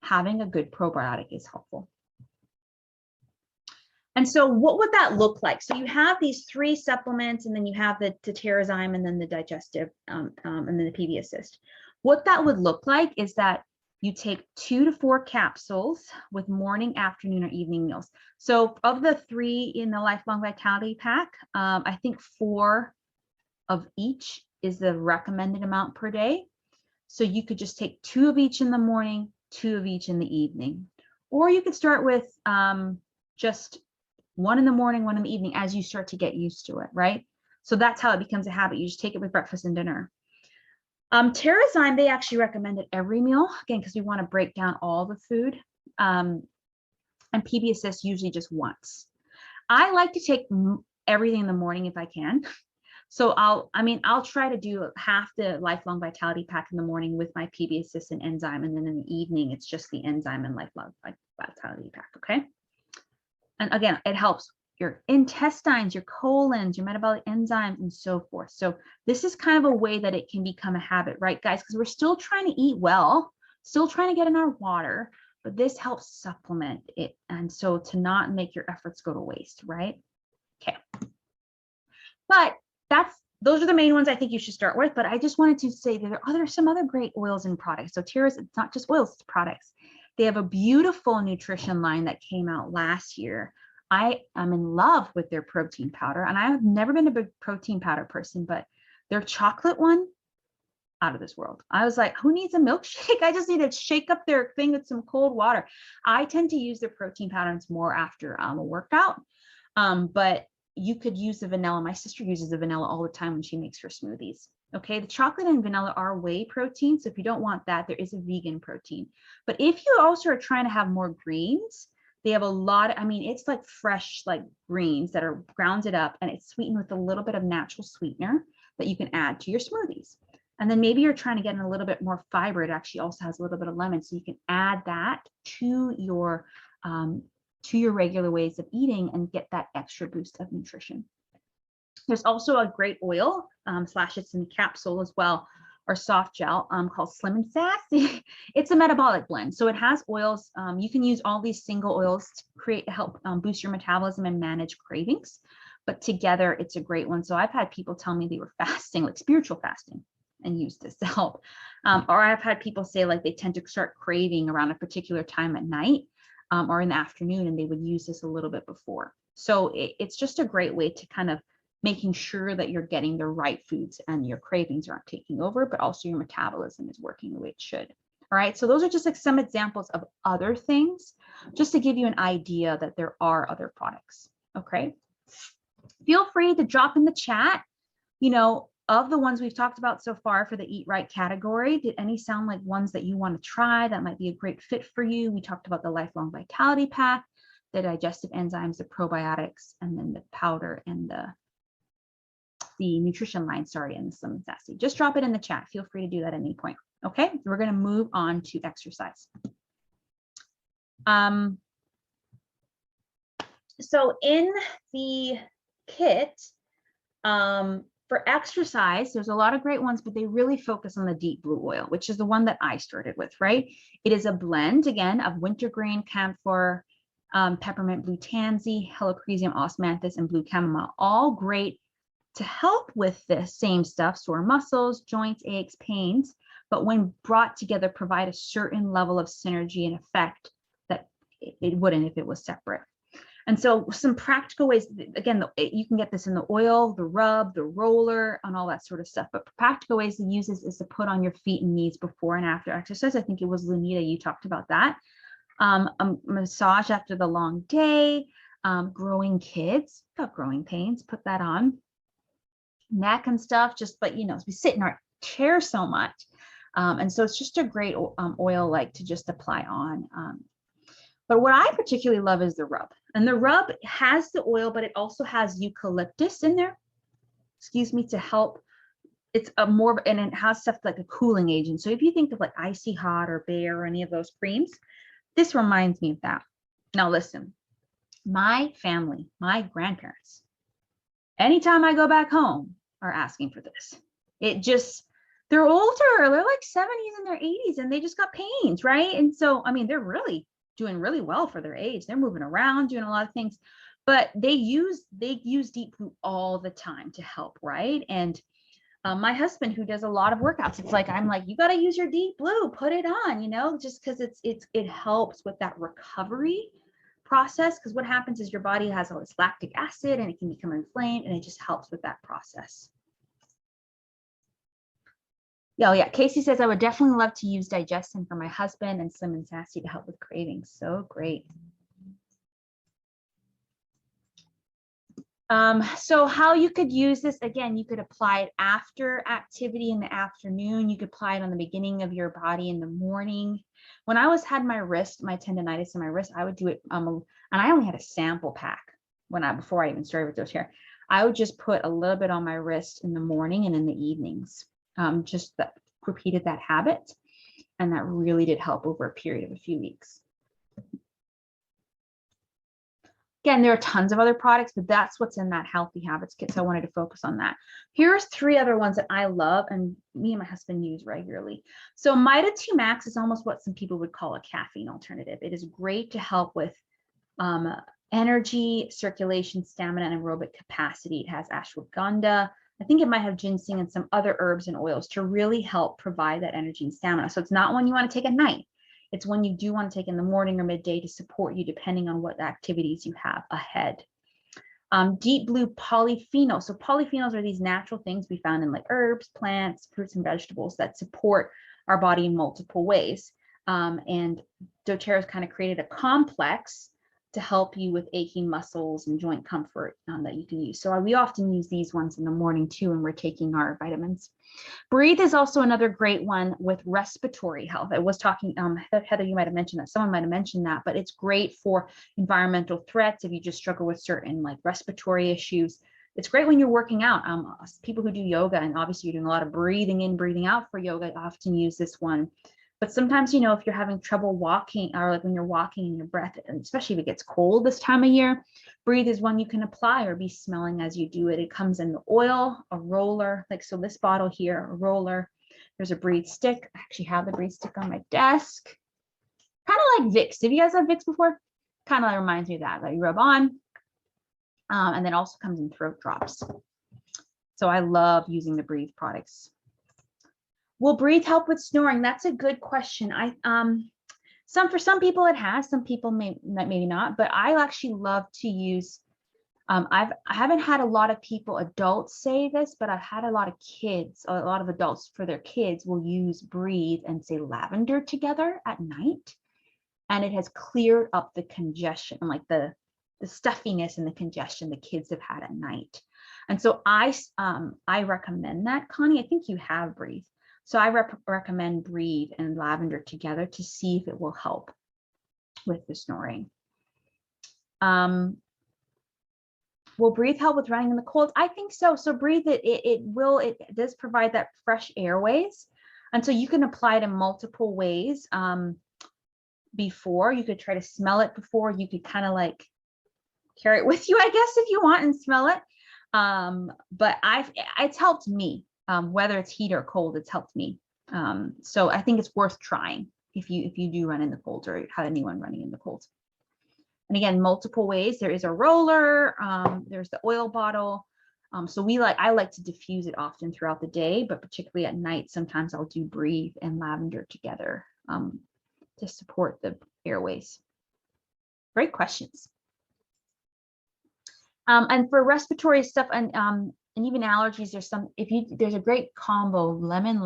having a good probiotic is helpful. And so what would that look like? So you have these 3 supplements, and then you have the Doterra and then the digestive, and then the PB Assist. What that would look like is that you take 2 to 4 capsules with morning, afternoon, or evening meals. So of the 3 in the Lifelong Vitality Pack, I think 4 of each is the recommended amount per day. So you could just take 2 of each in the morning, 2 of each in the evening. Or you could start with just 1 in the morning, 1 in the evening as you start to get used to it, right? So that's how it becomes a habit. You just take it with breakfast and dinner. Terrazyme, they actually recommend it every meal, again, because we want to break down all the food. And PB Assist usually just once. I like to take everything in the morning if I can. So I'll try to do half the Lifelong Vitality Pack in the morning with my PB Assist and enzyme. And then in the evening, it's just the enzyme and Lifelong Vitality Pack, okay? And again, it helps your intestines, your colons, your metabolic enzymes, and so forth. So this is kind of a way that it can become a habit, right, guys? Because we're still trying to eat well, still trying to get in our water, but this helps supplement it. And so to not make your efforts go to waste, right? Okay. But those are the main ones I think you should start with. But I just wanted to say that there are some other great oils and products. So Terra's, it's not just oils, it's products. They have a beautiful nutrition line that came out last year. I am in love with their protein powder, and I've never been a big protein powder person, but their chocolate one, out of this world. I was like, who needs a milkshake? I just need to shake up their thing with some cold water. I tend to use their protein powders more after a workout, but you could use the vanilla. My sister uses the vanilla all the time when she makes her smoothies. Okay, the chocolate and vanilla are whey protein. So if you don't want that, there is a vegan protein. But if you also are trying to have more greens, they have a lot. It's like fresh, like greens that are grounded up, and it's sweetened with a little bit of natural sweetener that you can add to your smoothies. And then maybe you're trying to get in a little bit more fiber. It actually also has a little bit of lemon. So you can add that to your regular ways of eating and get that extra boost of nutrition. There's also a great oil, it's in capsule as well, or soft gel, called Slim and Sassy. It's a metabolic blend. So it has oils. You can use all these single oils to help boost your metabolism and manage cravings. But together, it's a great one. So I've had people tell me they were fasting, like spiritual fasting, and use this to help. Or I've had people say like they tend to start craving around a particular time at night or in the afternoon, and they would use this a little bit before. So it's just a great way to kind of making sure that you're getting the right foods and your cravings aren't taking over, but also your metabolism is working the way it should. All right, so those are just like some examples of other things, just to give you an idea that there are other products. Okay, feel free to drop in the chat, of the ones we've talked about so far for the Eat Right category, did any sound like ones that you want to try that might be a great fit for you? We talked about the Lifelong Vitality Pack, the digestive enzymes, the probiotics, and then the powder and the nutrition line, and the Slim and Sassy. Just drop it in the chat. Feel free to do that at any point. Okay, we're going to move on to exercise. So in the kit, for exercise, there's a lot of great ones, but they really focus on the deep blue oil, which is the one that I started with, right? It is a blend, again, of wintergreen, camphor, peppermint, blue tansy, helichrysum, osmanthus, and blue chamomile, all great to help with the same stuff, sore muscles, joints, aches, pains, but when brought together, provide a certain level of synergy and effect that it wouldn't if it was separate. And so some practical ways, again, you can get this in the oil, the rub, the roller, and all that sort of stuff. But practical ways to use this is to put on your feet and knees before and after exercise. I think it was Lunita, you talked about that. A massage after the long day, growing kids, got growing pains, put that on. Neck and stuff, but we sit in our chair so much. And so it's just a great oil like to just apply on. But what I particularly love is the rub. And the rub has the oil, but it also has eucalyptus in there, to help. It's and it has stuff like a cooling agent. So if you think of like Icy Hot or Bayer or any of those creams, this reminds me of that. Now listen, my family, my grandparents, anytime I go back home, are asking for this. They're older, they're like 70s and their 80s, and they just got pains, right? And so, they're really doing really well for their age. They're moving around, doing a lot of things, but they use Deep Blue all the time to help, right? And my husband, who does a lot of workouts, it's like, I'm like, you got to use your Deep Blue, put it on, you know, just because it helps with that recovery process. Because what happens is your body has all this lactic acid and it can become inflamed, and it just helps with that process. Yeah. Casey says, I would definitely love to use Digestin for my husband and Slim and Sassy to help with cravings. So great. So how you could use this, again, you could apply it after activity in the afternoon. You could apply it on the beginning of your body in the morning. When I had my tendonitis in my wrist, I would do it, and I only had a sample pack before I even started with Doterra. I would just put a little bit on my wrist in the morning and in the evenings. Just repeated that habit, and that really did help over a period of a few weeks. Again, there are tons of other products, but that's what's in that Healthy Habits kit, so I wanted to focus on that. Here's 3 other ones that I love and me and my husband use regularly. So Mida 2 Max is almost what some people would call a caffeine alternative. It is great to help with energy, circulation, stamina, and aerobic capacity. It has ashwagandha. I think it might have ginseng and some other herbs and oils to really help provide that energy and stamina. So it's not one you want to take at night. It's one you do want to take in the morning or midday to support you depending on what activities you have ahead. Deep Blue Polyphenol. So polyphenols are these natural things we found in like herbs, plants, fruits, and vegetables that support our body in multiple ways. And doTERRA has kind of created a complex to help you with aching muscles and joint comfort that you can use. So we often use these ones in the morning too when we're taking our vitamins. Breathe is also another great one with respiratory health. I was talking, Heather, you might have mentioned that, someone might have mentioned that, but it's great for environmental threats. If you just struggle with certain like respiratory issues, it's great when you're working out. People who do yoga, and obviously you're doing a lot of breathing in, breathing out for yoga, often use this one. But sometimes, you know, if you're having trouble walking, or like when you're walking in your breath, and especially if it gets cold this time of year, Breathe is one you can apply or be smelling as you do it. It comes in the oil, a roller, like so this bottle here, a roller. There's a Breathe stick. I actually have the Breathe stick on my desk. Kind of like Vicks. Have you guys had Vicks before? Kind of reminds me of that you rub on. And then also comes in throat drops. So I love using the Breathe products. Will Breathe help with snoring? That's a good question. For some people it has, some people maybe not, but I actually love to use, I haven't had a lot of people, adults say this, but I've had a lot of adults for their kids will use Breathe and say lavender together at night. And it has cleared up the congestion, like the stuffiness and the congestion the kids have had at night. And so I recommend that, Connie. I think you have Breathe. So I recommend Breathe and lavender together to see if it will help with the snoring. Will Breathe help with running in the cold? I think so. So Breathe, it does provide that fresh airways. And so you can apply it in multiple ways. Before, you could try to smell it before. You could kind of like carry it with you, I guess, if you want, and smell it. But it's helped me. Whether it's heat or cold, it's helped me. So I think it's worth trying if you do run in the cold or have anyone running in the cold. And again, multiple ways. There is a roller, there's the oil bottle. So I like to diffuse it often throughout the day, but particularly at night, sometimes I'll do Breathe and lavender together to support the airways. Great questions. And for respiratory stuff and even allergies, there's a great combo, lemon,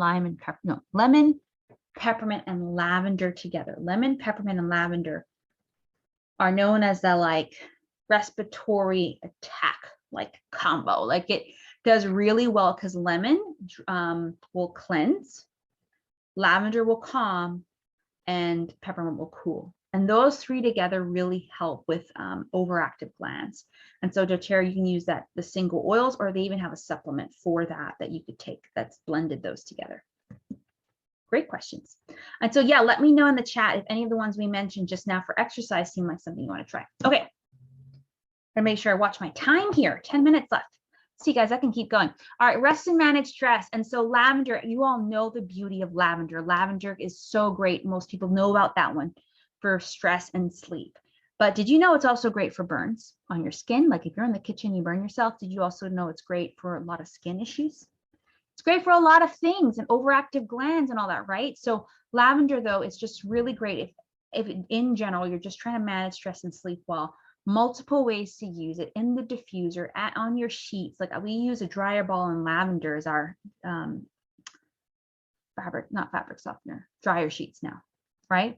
peppermint, and lavender together. Lemon, peppermint, and lavender are known as the like respiratory attack like combo. Like it does really well because lemon will cleanse, lavender will calm, and peppermint will cool. And those 3 together really help with overactive glands. And so doTERRA, you can use the single oils, or they even have a supplement for that you could take that's blended those together. Great questions. And so, yeah, let me know in the chat if any of the ones we mentioned just now for exercise seem like something you want to try. Okay. I make sure I watch my time here. 10 minutes left. See, guys, I can keep going. All right, rest and manage stress. And so lavender, you all know the beauty of lavender. Lavender is so great. Most people know about that one for stress and sleep. But did you know it's also great for burns on your skin? Like if you're in the kitchen, you burn yourself. Did you also know it's great for a lot of skin issues? It's great for a lot of things and overactive glands and all that, right? So lavender, though, is just really great if in general you're just trying to manage stress and sleep well. Multiple ways to use it in the diffuser, on your sheets. Like we use a dryer ball and lavender as our not fabric softener, dryer sheets now, right?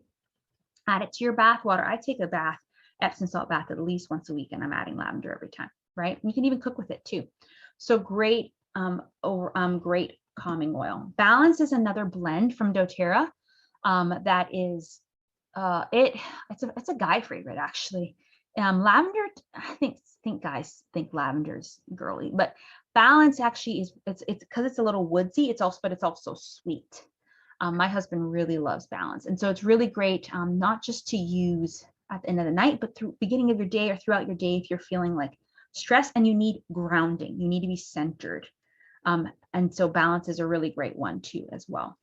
Add it to your bath water. I take a bath, Epsom salt bath at least once a week, and I'm adding lavender every time, right? And you can even cook with it too. So great, great calming oil. Balance is another blend from doTERRA that is, it's a guy favorite actually. Lavender, I think guys think lavender's girly, but Balance actually is, it's because it's a little woodsy. It's also sweet. My husband really loves Balance, and so it's really great, not just to use at the end of the night, but through beginning of your day or throughout your day if you're feeling like stressed and you need grounding, you need to be centered. And so Balance is a really great one too as well.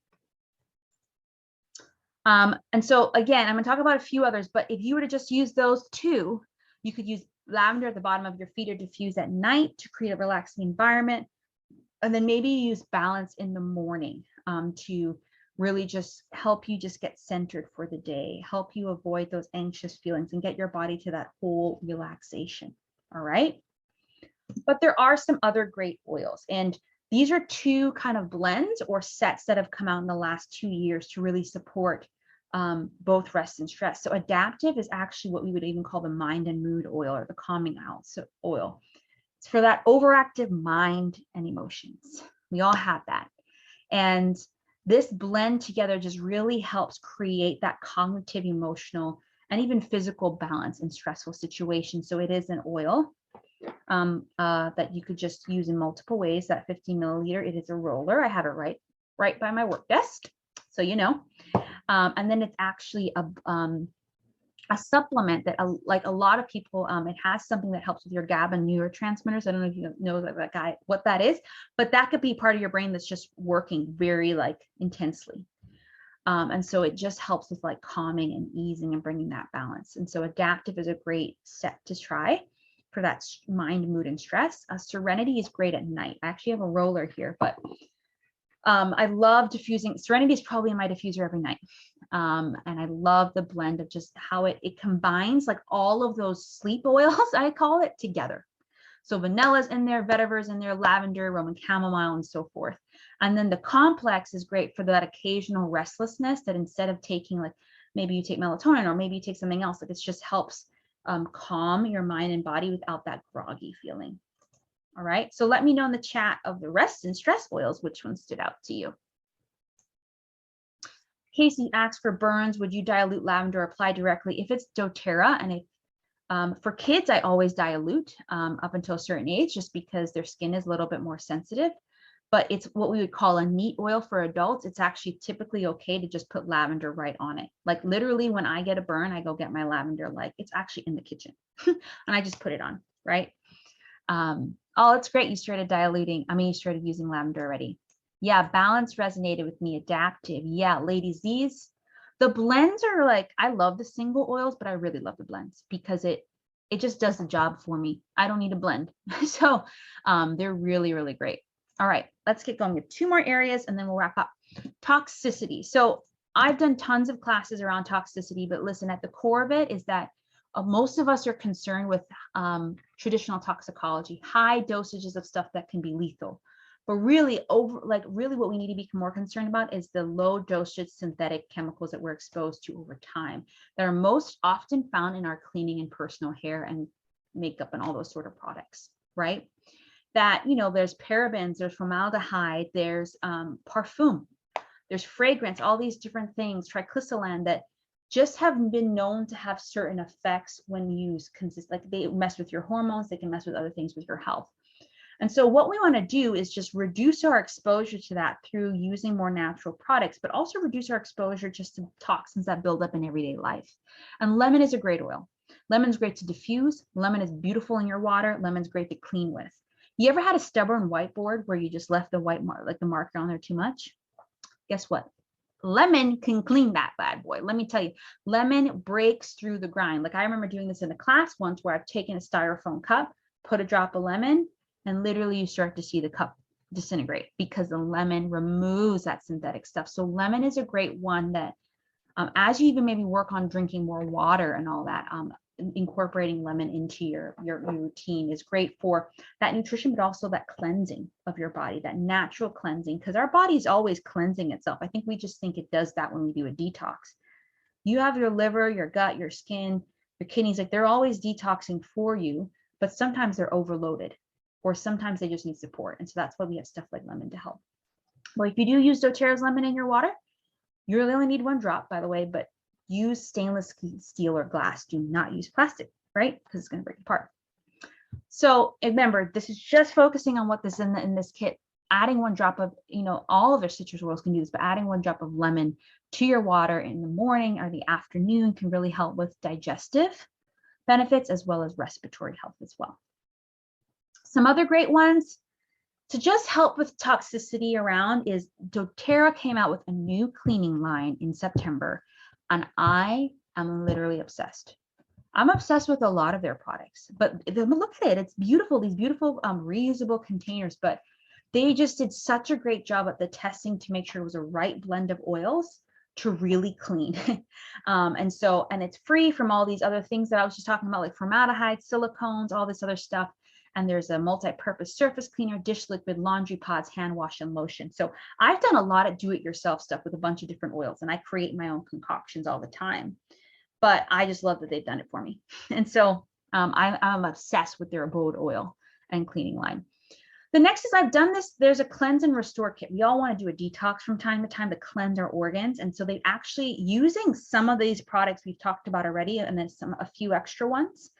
And so again, I'm going to talk about a few others, but if you were to just use those two, you could use lavender at the bottom of your feet or diffuse at night to create a relaxing environment. And then maybe use Balance in the morning to really just help you just get centered for the day, help you avoid those anxious feelings and get your body to that whole relaxation. All right. But there are some other great oils, and these are two kind of blends or sets that have come out in the last 2 years to really support both rest and stress. So adaptive is actually what we would even call the mind and mood oil, or the calming out oil. It's for that overactive mind and emotions. We all have that. And this blend together just really helps create that cognitive, emotional, and even physical balance in stressful situations. So it is an oil that you could just use in multiple ways. That 15 milliliter, it is a roller. I have it right by my work desk, so you know. And then it's actually a supplement that like a lot of people, it has something that helps with your GABA neurotransmitters. I don't know if you know what that is, but that could be part of your brain that's just working very like intensely. And so it just helps with like calming and easing and bringing that balance. And so adaptive is a great set to try for that mind, mood, and stress. Serenity is great at night. I actually have a roller here, but I love diffusing. Serenity is probably in my diffuser every night. And I love the blend of just how it combines like all of those sleep oils, I call it, together. So vanilla's in there, vetiver's in there, lavender, Roman chamomile, and so forth. And then the complex is great for that occasional restlessness that instead of taking, like maybe you take melatonin or maybe you take something else, like it just helps calm your mind and body without that groggy feeling. All right, so let me know in the chat of the rest and stress oils, which one stood out to you. Casey asks, for burns, would you dilute lavender or apply directly? If it's doTERRA, and if for kids, I always dilute up until a certain age, just because their skin is a little bit more sensitive. But it's what we would call a neat oil for adults. It's actually typically okay to just put lavender right on it. Like literally when I get a burn, I go get my lavender, like it's actually in the kitchen and I just put it on, right? Oh, it's great. You started diluting. I mean, you started using lavender already. Yeah, Balance resonated with me. Adaptive. Yeah, ladies, the blends are like, I love the single oils, but I really love the blends because it just does the job for me. I don't need a blend. So they're really, really great. All right, let's get going with 2 more areas and then we'll wrap up. Toxicity. So I've done tons of classes around toxicity, but listen, at the core of it is that most of us are concerned with traditional toxicology, high dosages of stuff that can be lethal. But really what we need to be more concerned about is the low dosage synthetic chemicals that we're exposed to over time that are most often found in our cleaning and personal hair and makeup and all those sort of products, right? That, you know, there's parabens, there's formaldehyde, there's parfum, there's fragrance, all these different things, triglycerin, that just have been known to have certain effects when used like they mess with your hormones, they can mess with other things with your health. And so what we want to do is just reduce our exposure to that through using more natural products, but also reduce our exposure just to toxins that build up in everyday life. And lemon is a great oil. Lemon's great to diffuse. Lemon is beautiful in your water. Lemon's great to clean with. You ever had a stubborn whiteboard where you just left the the marker on there too much? Guess what? lemon can clean that bad boy. Let me tell you, lemon breaks through the grind. Like I remember doing this in a class once where I've taken a styrofoam cup, put a drop of lemon, and literally you start to see the cup disintegrate because the lemon removes that synthetic stuff. So lemon is a great one that as you even maybe work on drinking more water and all that, incorporating lemon into your routine is great for that nutrition, but also that cleansing of your body, that natural cleansing, because our body is always cleansing itself. I think we just think it does that when we do a detox. You have your liver, your gut, your skin, your kidneys, like they're always detoxing for you, but sometimes they're overloaded or sometimes they just need support. And so that's why we have stuff like lemon to help. Well, if you do use doTERRA's lemon in your water, you really only need 1 drop, by the way, but use stainless steel or glass. Do not use plastic, right? Because it's going to break apart. So remember, this is just focusing on what this in this kit. Adding 1 drop of, all of their citrus oils can do this, but adding 1 drop of lemon to your water in the morning or the afternoon can really help with digestive benefits as well as respiratory health as well. Some other great ones to just help with toxicity around is doTERRA came out with a new cleaning line in September, and I am literally obsessed. I'm obsessed with a lot of their products, but look at it. It's beautiful, these beautiful reusable containers, but they just did such a great job at the testing to make sure it was a right blend of oils to really clean. And it's free from all these other things that I was just talking about, like formaldehyde, silicones, all this other stuff. And there's a multi-purpose surface cleaner, dish liquid, laundry pods, hand wash, and lotion. So I've done a lot of do-it-yourself stuff with a bunch of different oils, and I create my own concoctions all the time. But I just love that they've done it for me. And so I'm obsessed with their abode oil and cleaning line. The next is I've done this. There's a cleanse and restore kit. We all want to do a detox from time to time to cleanse our organs. And so they actually, using some of these products we've talked about already, and then a few extra ones,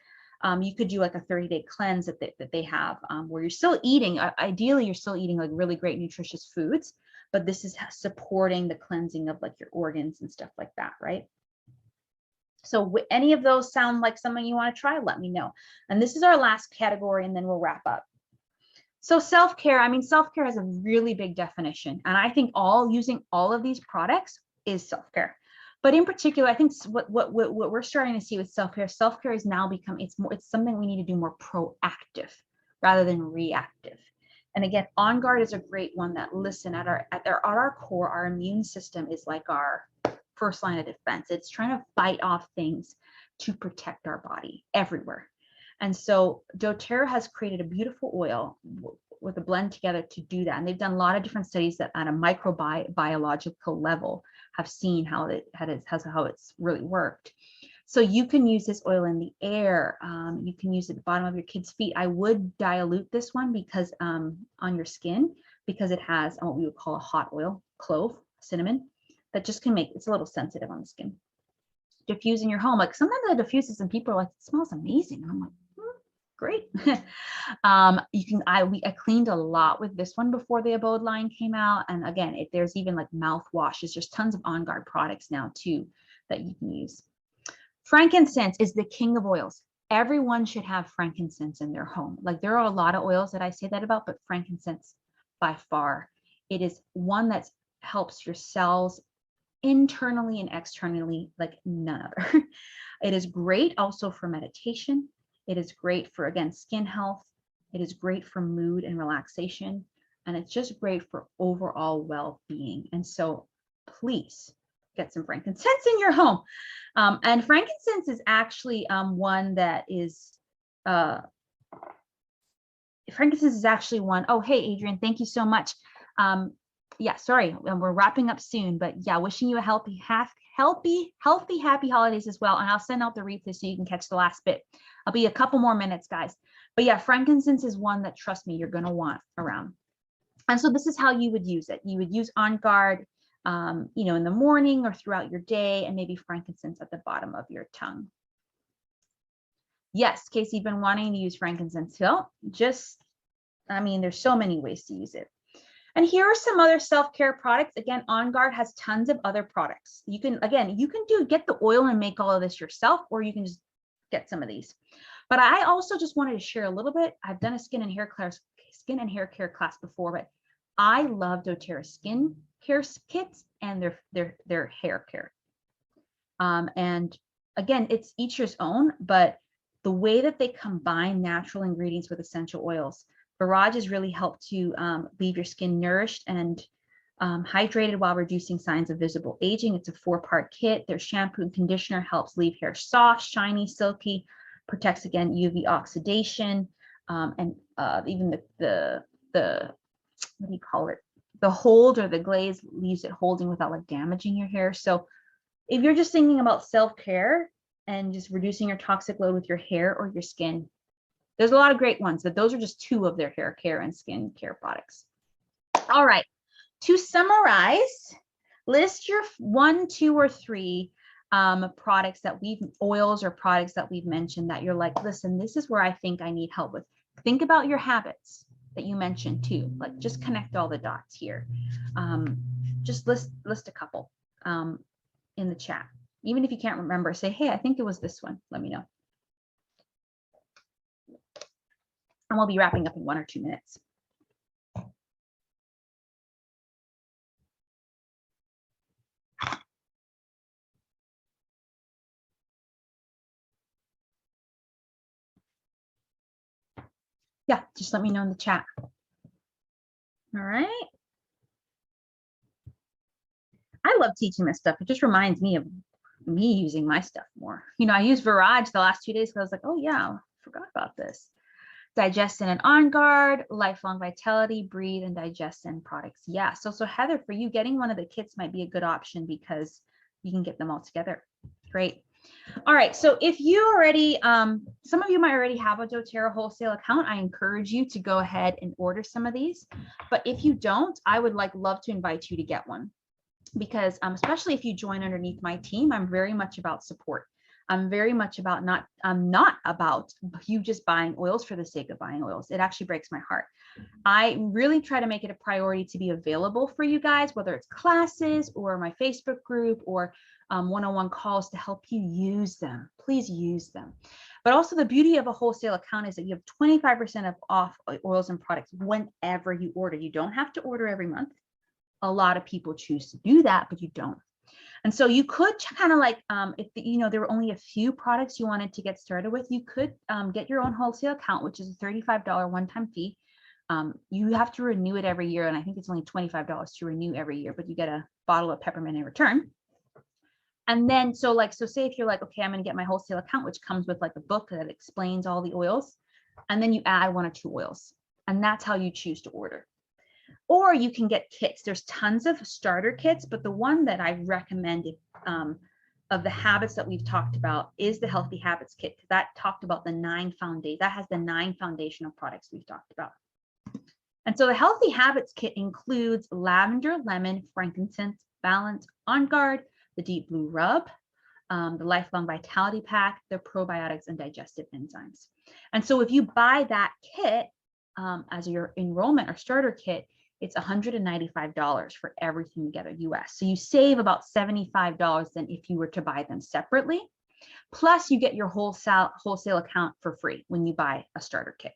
you could do like a 30-day cleanse that they have where you're still eating. Ideally, you're still eating like really great nutritious foods, but this is supporting the cleansing of like your organs and stuff like that, right? So any of those sound like something you want to try, let me know. And this is our last category, and then we'll wrap up. So self-care, self-care has a really big definition. And I think using all of these products is self-care. But in particular, I think what we're starting to see with self-care is now it's something we need to do more proactive rather than reactive. And again, On Guard is a great one that at our core, our immune system is like our first line of defense. It's trying to fight off things to protect our body everywhere. And so doTERRA has created a beautiful oil with a blend together to do that. And they've done a lot of different studies that at a microbiological level have seen how it's really worked. So you can use this oil in the air. You can use it at the bottom of your kids' feet. I would dilute this one because on your skin, because it has what we would call a hot oil, clove, cinnamon, that just can it's a little sensitive on the skin. Diffuse in your home. Like sometimes I diffuse this and people are like, it smells amazing. And I'm like, great. I cleaned a lot with this one before the Abode line came out. And again, there's even like mouthwashes. There's tons of On Guard products now too that you can use. Frankincense is the king of oils. Everyone should have frankincense in their home. Like there are a lot of oils that I say that about, but frankincense by far, it is one that helps your cells internally and externally like none other. It is great also for meditation. It is great for, again, skin health. It is great for mood and relaxation. And it's just great for overall well-being. And so please get some frankincense in your home. And frankincense is actually one that is, frankincense is actually one. Oh, hey, Adrian, thank you so much. Yeah, sorry, we're wrapping up soon, but yeah, wishing you a happy holidays as well. And I'll send out the replay so you can catch the last bit. I'll be a couple more minutes, guys. But yeah, frankincense is one that, trust me, you're going to want around. And so this is how you would use it. You would use On Guard, in the morning or throughout your day, and maybe frankincense at the bottom of your tongue. Yes, Casey, you've been wanting to use frankincense. So there's so many ways to use it. And here are some other self-care products. Again, On Guard has tons of other products. You can get the oil and make all of this yourself, or you can just get some of these. But I also just wanted to share a little bit. I've done a skin and hair care class before, but I love doTERRA skin care kits and their hair care. And again, it's each your own, but the way that they combine natural ingredients with essential oils, Barrage has really helped to leave your skin nourished and hydrated while reducing signs of visible aging. It's a 4-part kit. Their shampoo and conditioner helps leave hair soft, shiny, silky, protects against UV oxidation, and even the what do you call it? The hold or the glaze leaves it holding without like damaging your hair. So if you're just thinking about self-care and just reducing your toxic load with your hair or your skin, there's a lot of great ones, but those are just 2 of their hair care and skin care products. All right. To summarize, list your 1, 2, or 3 products that oils or products that we've mentioned that you're like, listen, this is where I think I need help with. Think about your habits that you mentioned too. Like just connect all the dots here. Just list a couple in the chat. Even if you can't remember, say, hey, I think it was this one. Let me know. And we'll be wrapping up in 1 or 2 minutes. Yeah, just let me know in the chat. All right. I love teaching this stuff. It just reminds me of me using my stuff more. You know, I used Barrage the last 2 days because I was like, oh yeah, I forgot about this. Digestin and On Guard, Lifelong Vitality, Breathe, and Digestin products. Yeah, so Heather, for you, getting one of the kits might be a good option because you can get them all together. Great. All right, so if you already, some of you might already have a Doterra wholesale account. I encourage you to go ahead and order some of these. But if you don't, I would love to invite you to get one, because especially if you join underneath my team, I'm very much about support. I'm very much about I'm not about you just buying oils for the sake of buying oils. It actually breaks my heart. I really try to make it a priority to be available for you guys, whether it's classes or my Facebook group or one-on-one calls to help you use them. Please use them. But also the beauty of a wholesale account is that you have 25% off oils and products whenever you order. You don't have to order every month. A lot of people choose to do that, but you don't. And so you could kind of like, if there were only a few products you wanted to get started with, you could get your own wholesale account, which is a $35 one-time fee. You have to renew it every year, and I think it's only $25 to renew every year, but you get a bottle of Peppermint in return. And then, so say if you're like, okay, I'm going to get my wholesale account, which comes with like a book that explains all the oils, and then you add 1 or 2 oils, and that's how you choose to order. Or you can get kits. There's tons of starter kits, but the one that I recommend of the habits that we've talked about is the Healthy Habits Kit. That talked about the 9 foundation. That has the 9 foundational products we've talked about. And so the Healthy Habits Kit includes lavender, lemon, frankincense, balance, On Guard, the Deep Blue Rub, the Lifelong Vitality Pack, the probiotics and digestive enzymes. And so if you buy that kit as your enrollment or starter kit, it's $195 for everything together US. So you save about $75 than if you were to buy them separately. Plus you get your wholesale account for free when you buy a starter kit.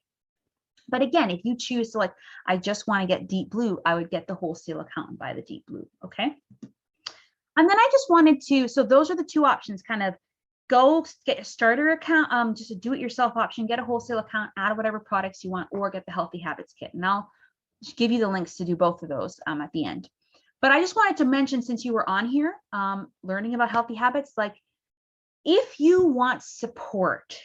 But again, if you choose to I just want to get Deep Blue, I would get the wholesale account and buy the Deep Blue, okay? And then I just wanted to, so those are the 2 options, kind of go get a starter account, just a do-it-yourself option, get a wholesale account, add whatever products you want, or get the Healthy Habits Kit. And I'll just give you the links to do both of those at the end. But I just wanted to mention, since you were on here learning about healthy habits, if you want support,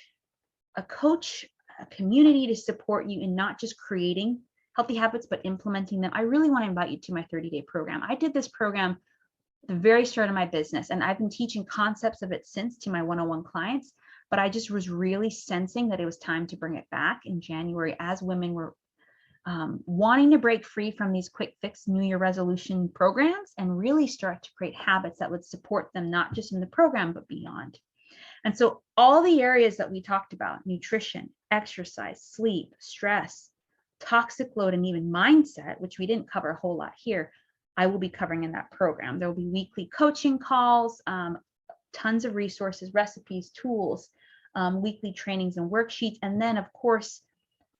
a coach, a community to support you in not just creating healthy habits, but implementing them, I really want to invite you to my 30-day program. I did this program at the very start of my business, and I've been teaching concepts of it since to my one-on-one clients, but I just was really sensing that it was time to bring it back in January as women were wanting to break free from these quick fix New Year resolution programs and really start to create habits that would support them, not just in the program, but beyond. And so all the areas that we talked about, nutrition, exercise, sleep, stress, toxic load, and even mindset, which we didn't cover a whole lot here, I will be covering in that program. There will be weekly coaching calls, tons of resources, recipes, tools, weekly trainings and worksheets. And then of course,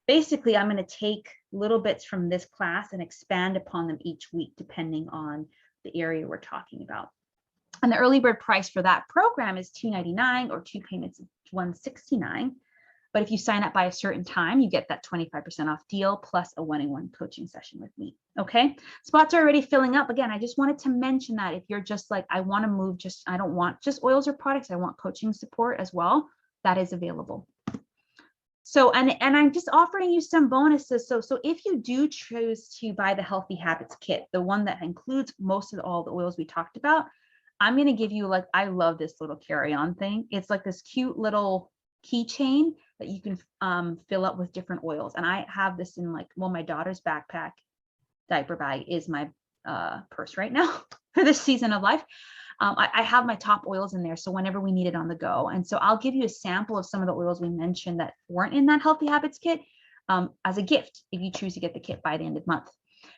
basically I'm going to take little bits from this class and expand upon them each week, depending on the area we're talking about. And the early bird price for that program is $299, or 2 payments of $169. But if you sign up by a certain time, you get that 25% off deal plus a 1-on-1 coaching session with me. Okay. Spots are already filling up. Again, I just wanted to mention that if you're just like, I want to move, I don't want just oils or products, I want coaching support as well, that is available. So, and I'm just offering you some bonuses. So if you do choose to buy the Healthy Habits Kit, the one that includes most of all the oils we talked about, I'm going to give you, like, I love this little carry-on thing. It's like this cute little keychain that you can fill up with different oils. And I have this in, like, well, my daughter's backpack diaper bag is my purse right now for this season of life. I have my top oils in there, so whenever we need it on the go. And so I'll give you a sample of some of the oils we mentioned that weren't in that Healthy Habits Kit as a gift if you choose to get the kit by the end of the month.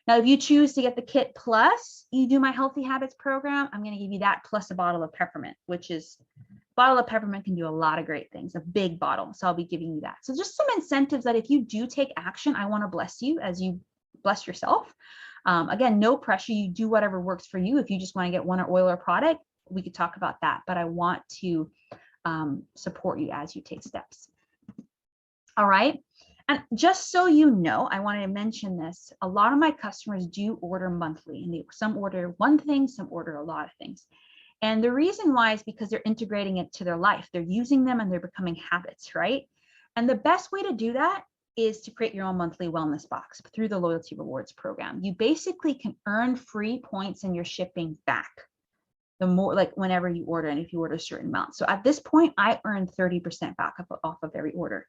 Now, if you choose to get the kit plus you do my Healthy Habits program, I'm going to give you that plus a bottle of peppermint, which is, bottle of peppermint can do a lot of great things, a big bottle. So I'll be giving you that. So just some incentives that if you do take action, I want to bless you as you bless yourself. Again, no pressure. You do whatever works for you. If you just want to get one oil or product, we could talk about that. But I want to support you as you take steps. All right. And just so you know, I wanted to mention this. A lot of my customers do order monthly, and some order one thing, some order a lot of things. And the reason why is because they're integrating it to their life. They're using them and they're becoming habits, right? And the best way to do that is to create your own monthly wellness box through the Loyalty Rewards program. You basically can earn free points in your shipping back. The more, like, whenever you order, and if you order a certain amount. So at this point, I earn 30% back off of every order.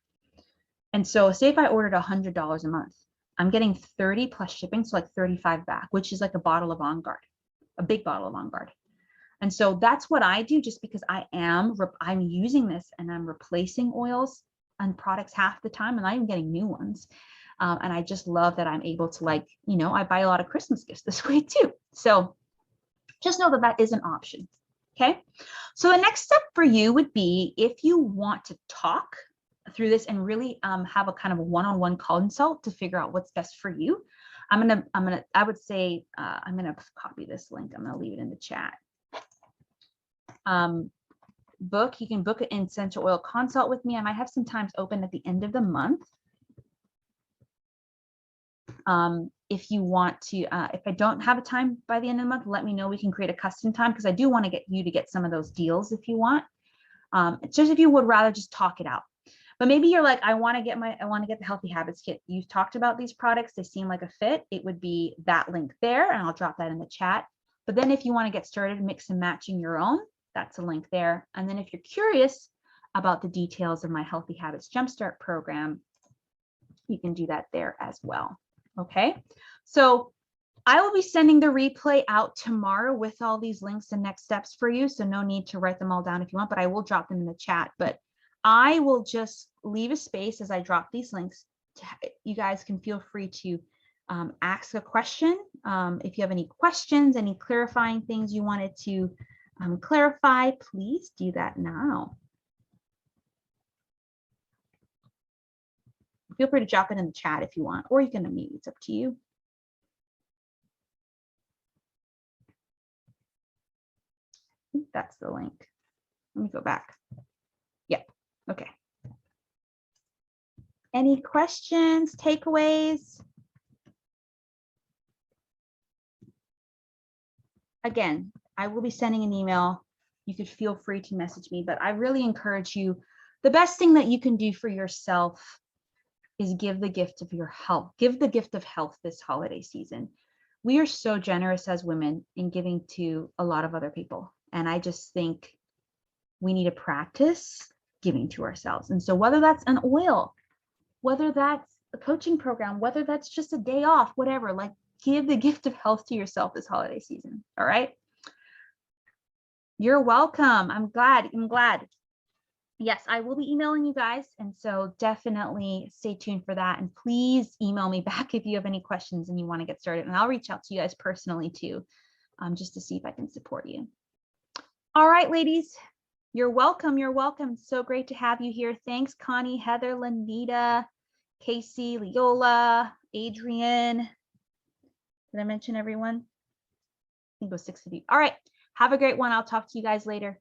And so say if I ordered $100 a month, I'm getting 30 plus shipping, so like 35 back, which is like a bottle of On Guard, a big bottle of On Guard. And so that's what I do, just because I'm using this and I'm replacing oils and products half the time, and I'm getting new ones. And I just love that I'm able to, like, I buy a lot of Christmas gifts this way too. So just know that that is an option. Okay. So the next step for you would be, if you want to talk through this and really have a kind of a one-on-one consult to figure out what's best for you, I would say, I'm going to copy this link. I'm going to leave it in the chat. You can book an essential oil consult with me. I might have some times open at the end of the month. If you want to, if I don't have a time by the end of the month, let me know. We can create a custom time, because I do want to get you to get some of those deals if you want. It's just if you would rather just talk it out. But maybe you're like, I want to get the Healthy Habits Kit. You've talked about these products. They seem like a fit. It would be that link there, and I'll drop that in the chat. But then if you want to get started mix and matching your own, that's a link there. And then if you're curious about the details of my Healthy Habits Jumpstart program, you can do that there as well. Okay. So I will be sending the replay out tomorrow with all these links and next steps for you. So no need to write them all down if you want, but I will drop them in the chat. But I will just leave a space as I drop these links. You guys can feel free to ask a question. If you have any questions, any clarifying things you wanted to clarify, please do that now. Feel free to drop it in the chat if you want, or you can unmute. It's up to you. I think that's the link. Let me go back. Yep. Okay. Any questions, takeaways? Again, I will be sending an email. You could feel free to message me, but I really encourage you. The best thing that you can do for yourself is give the gift of your health. Give the gift of health this holiday season. We are so generous as women in giving to a lot of other people. And I just think we need to practice giving to ourselves. And so whether that's an oil, whether that's a coaching program, whether that's just a day off, whatever, like, give the gift of health to yourself this holiday season. All right. You're welcome. I'm glad. Yes, I will be emailing you guys. And so definitely stay tuned for that. And please email me back if you have any questions and you want to get started. And I'll reach out to you guys personally too, just to see if I can support you. All right, ladies, you're welcome. You're welcome. So great to have you here. Thanks, Connie, Heather, Lanita, Casey, Leola, Adrian. Did I mention everyone? I think it was 6 of you. All right. Have a great one. I'll talk to you guys later.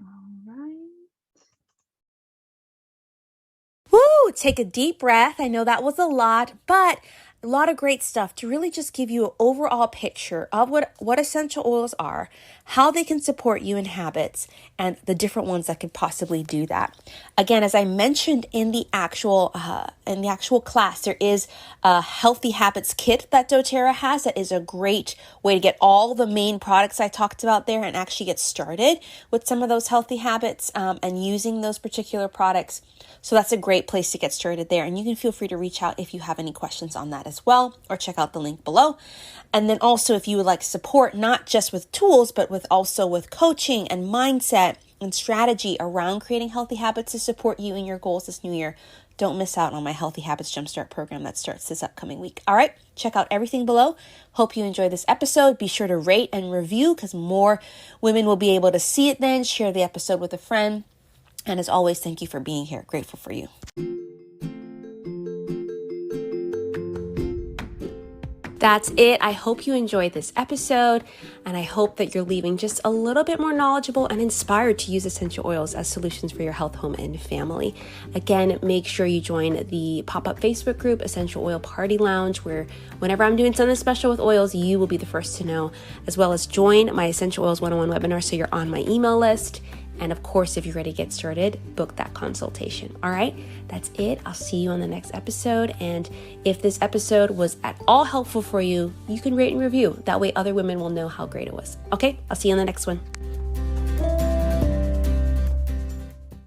All right. Woo! Take a deep breath. I know that was a lot, but a lot of great stuff to really just give you an overall picture of what essential oils are, how they can support you in habits, and the different ones that could possibly do that. Again, as I mentioned in the actual class, there is a healthy habits kit that Doterra has that is a great way to get all the main products I talked about there and actually get started with some of those healthy habits and using those particular products. So that's a great place to get started there. And you can feel free to reach out if you have any questions on that as well, or check out the link below. And then also if you would like support, not just with tools, but also with coaching and mindset and strategy around creating healthy habits to support you in your goals this new year, don't miss out on my Healthy Habits Jumpstart program that starts this upcoming week. All right, check out everything below. Hope you enjoyed this episode. Be sure to rate and review because more women will be able to see it then. Share the episode with a friend. And as always, thank you for being here. Grateful for you. That's it. I hope you enjoyed this episode, and I hope that you're leaving just a little bit more knowledgeable and inspired to use essential oils as solutions for your health, home, and family. Again, make sure you join the pop-up Facebook group, Essential Oil Party Lounge, where whenever I'm doing something special with oils, you will be the first to know, as well as join my Essential Oils 101 webinar so you're on my email list. And of course, if you're ready to get started, book that consultation. All right, that's it. I'll see you on the next episode. And if this episode was at all helpful for you, you can rate and review. That way other women will know how great it was. Okay, I'll see you on the next one.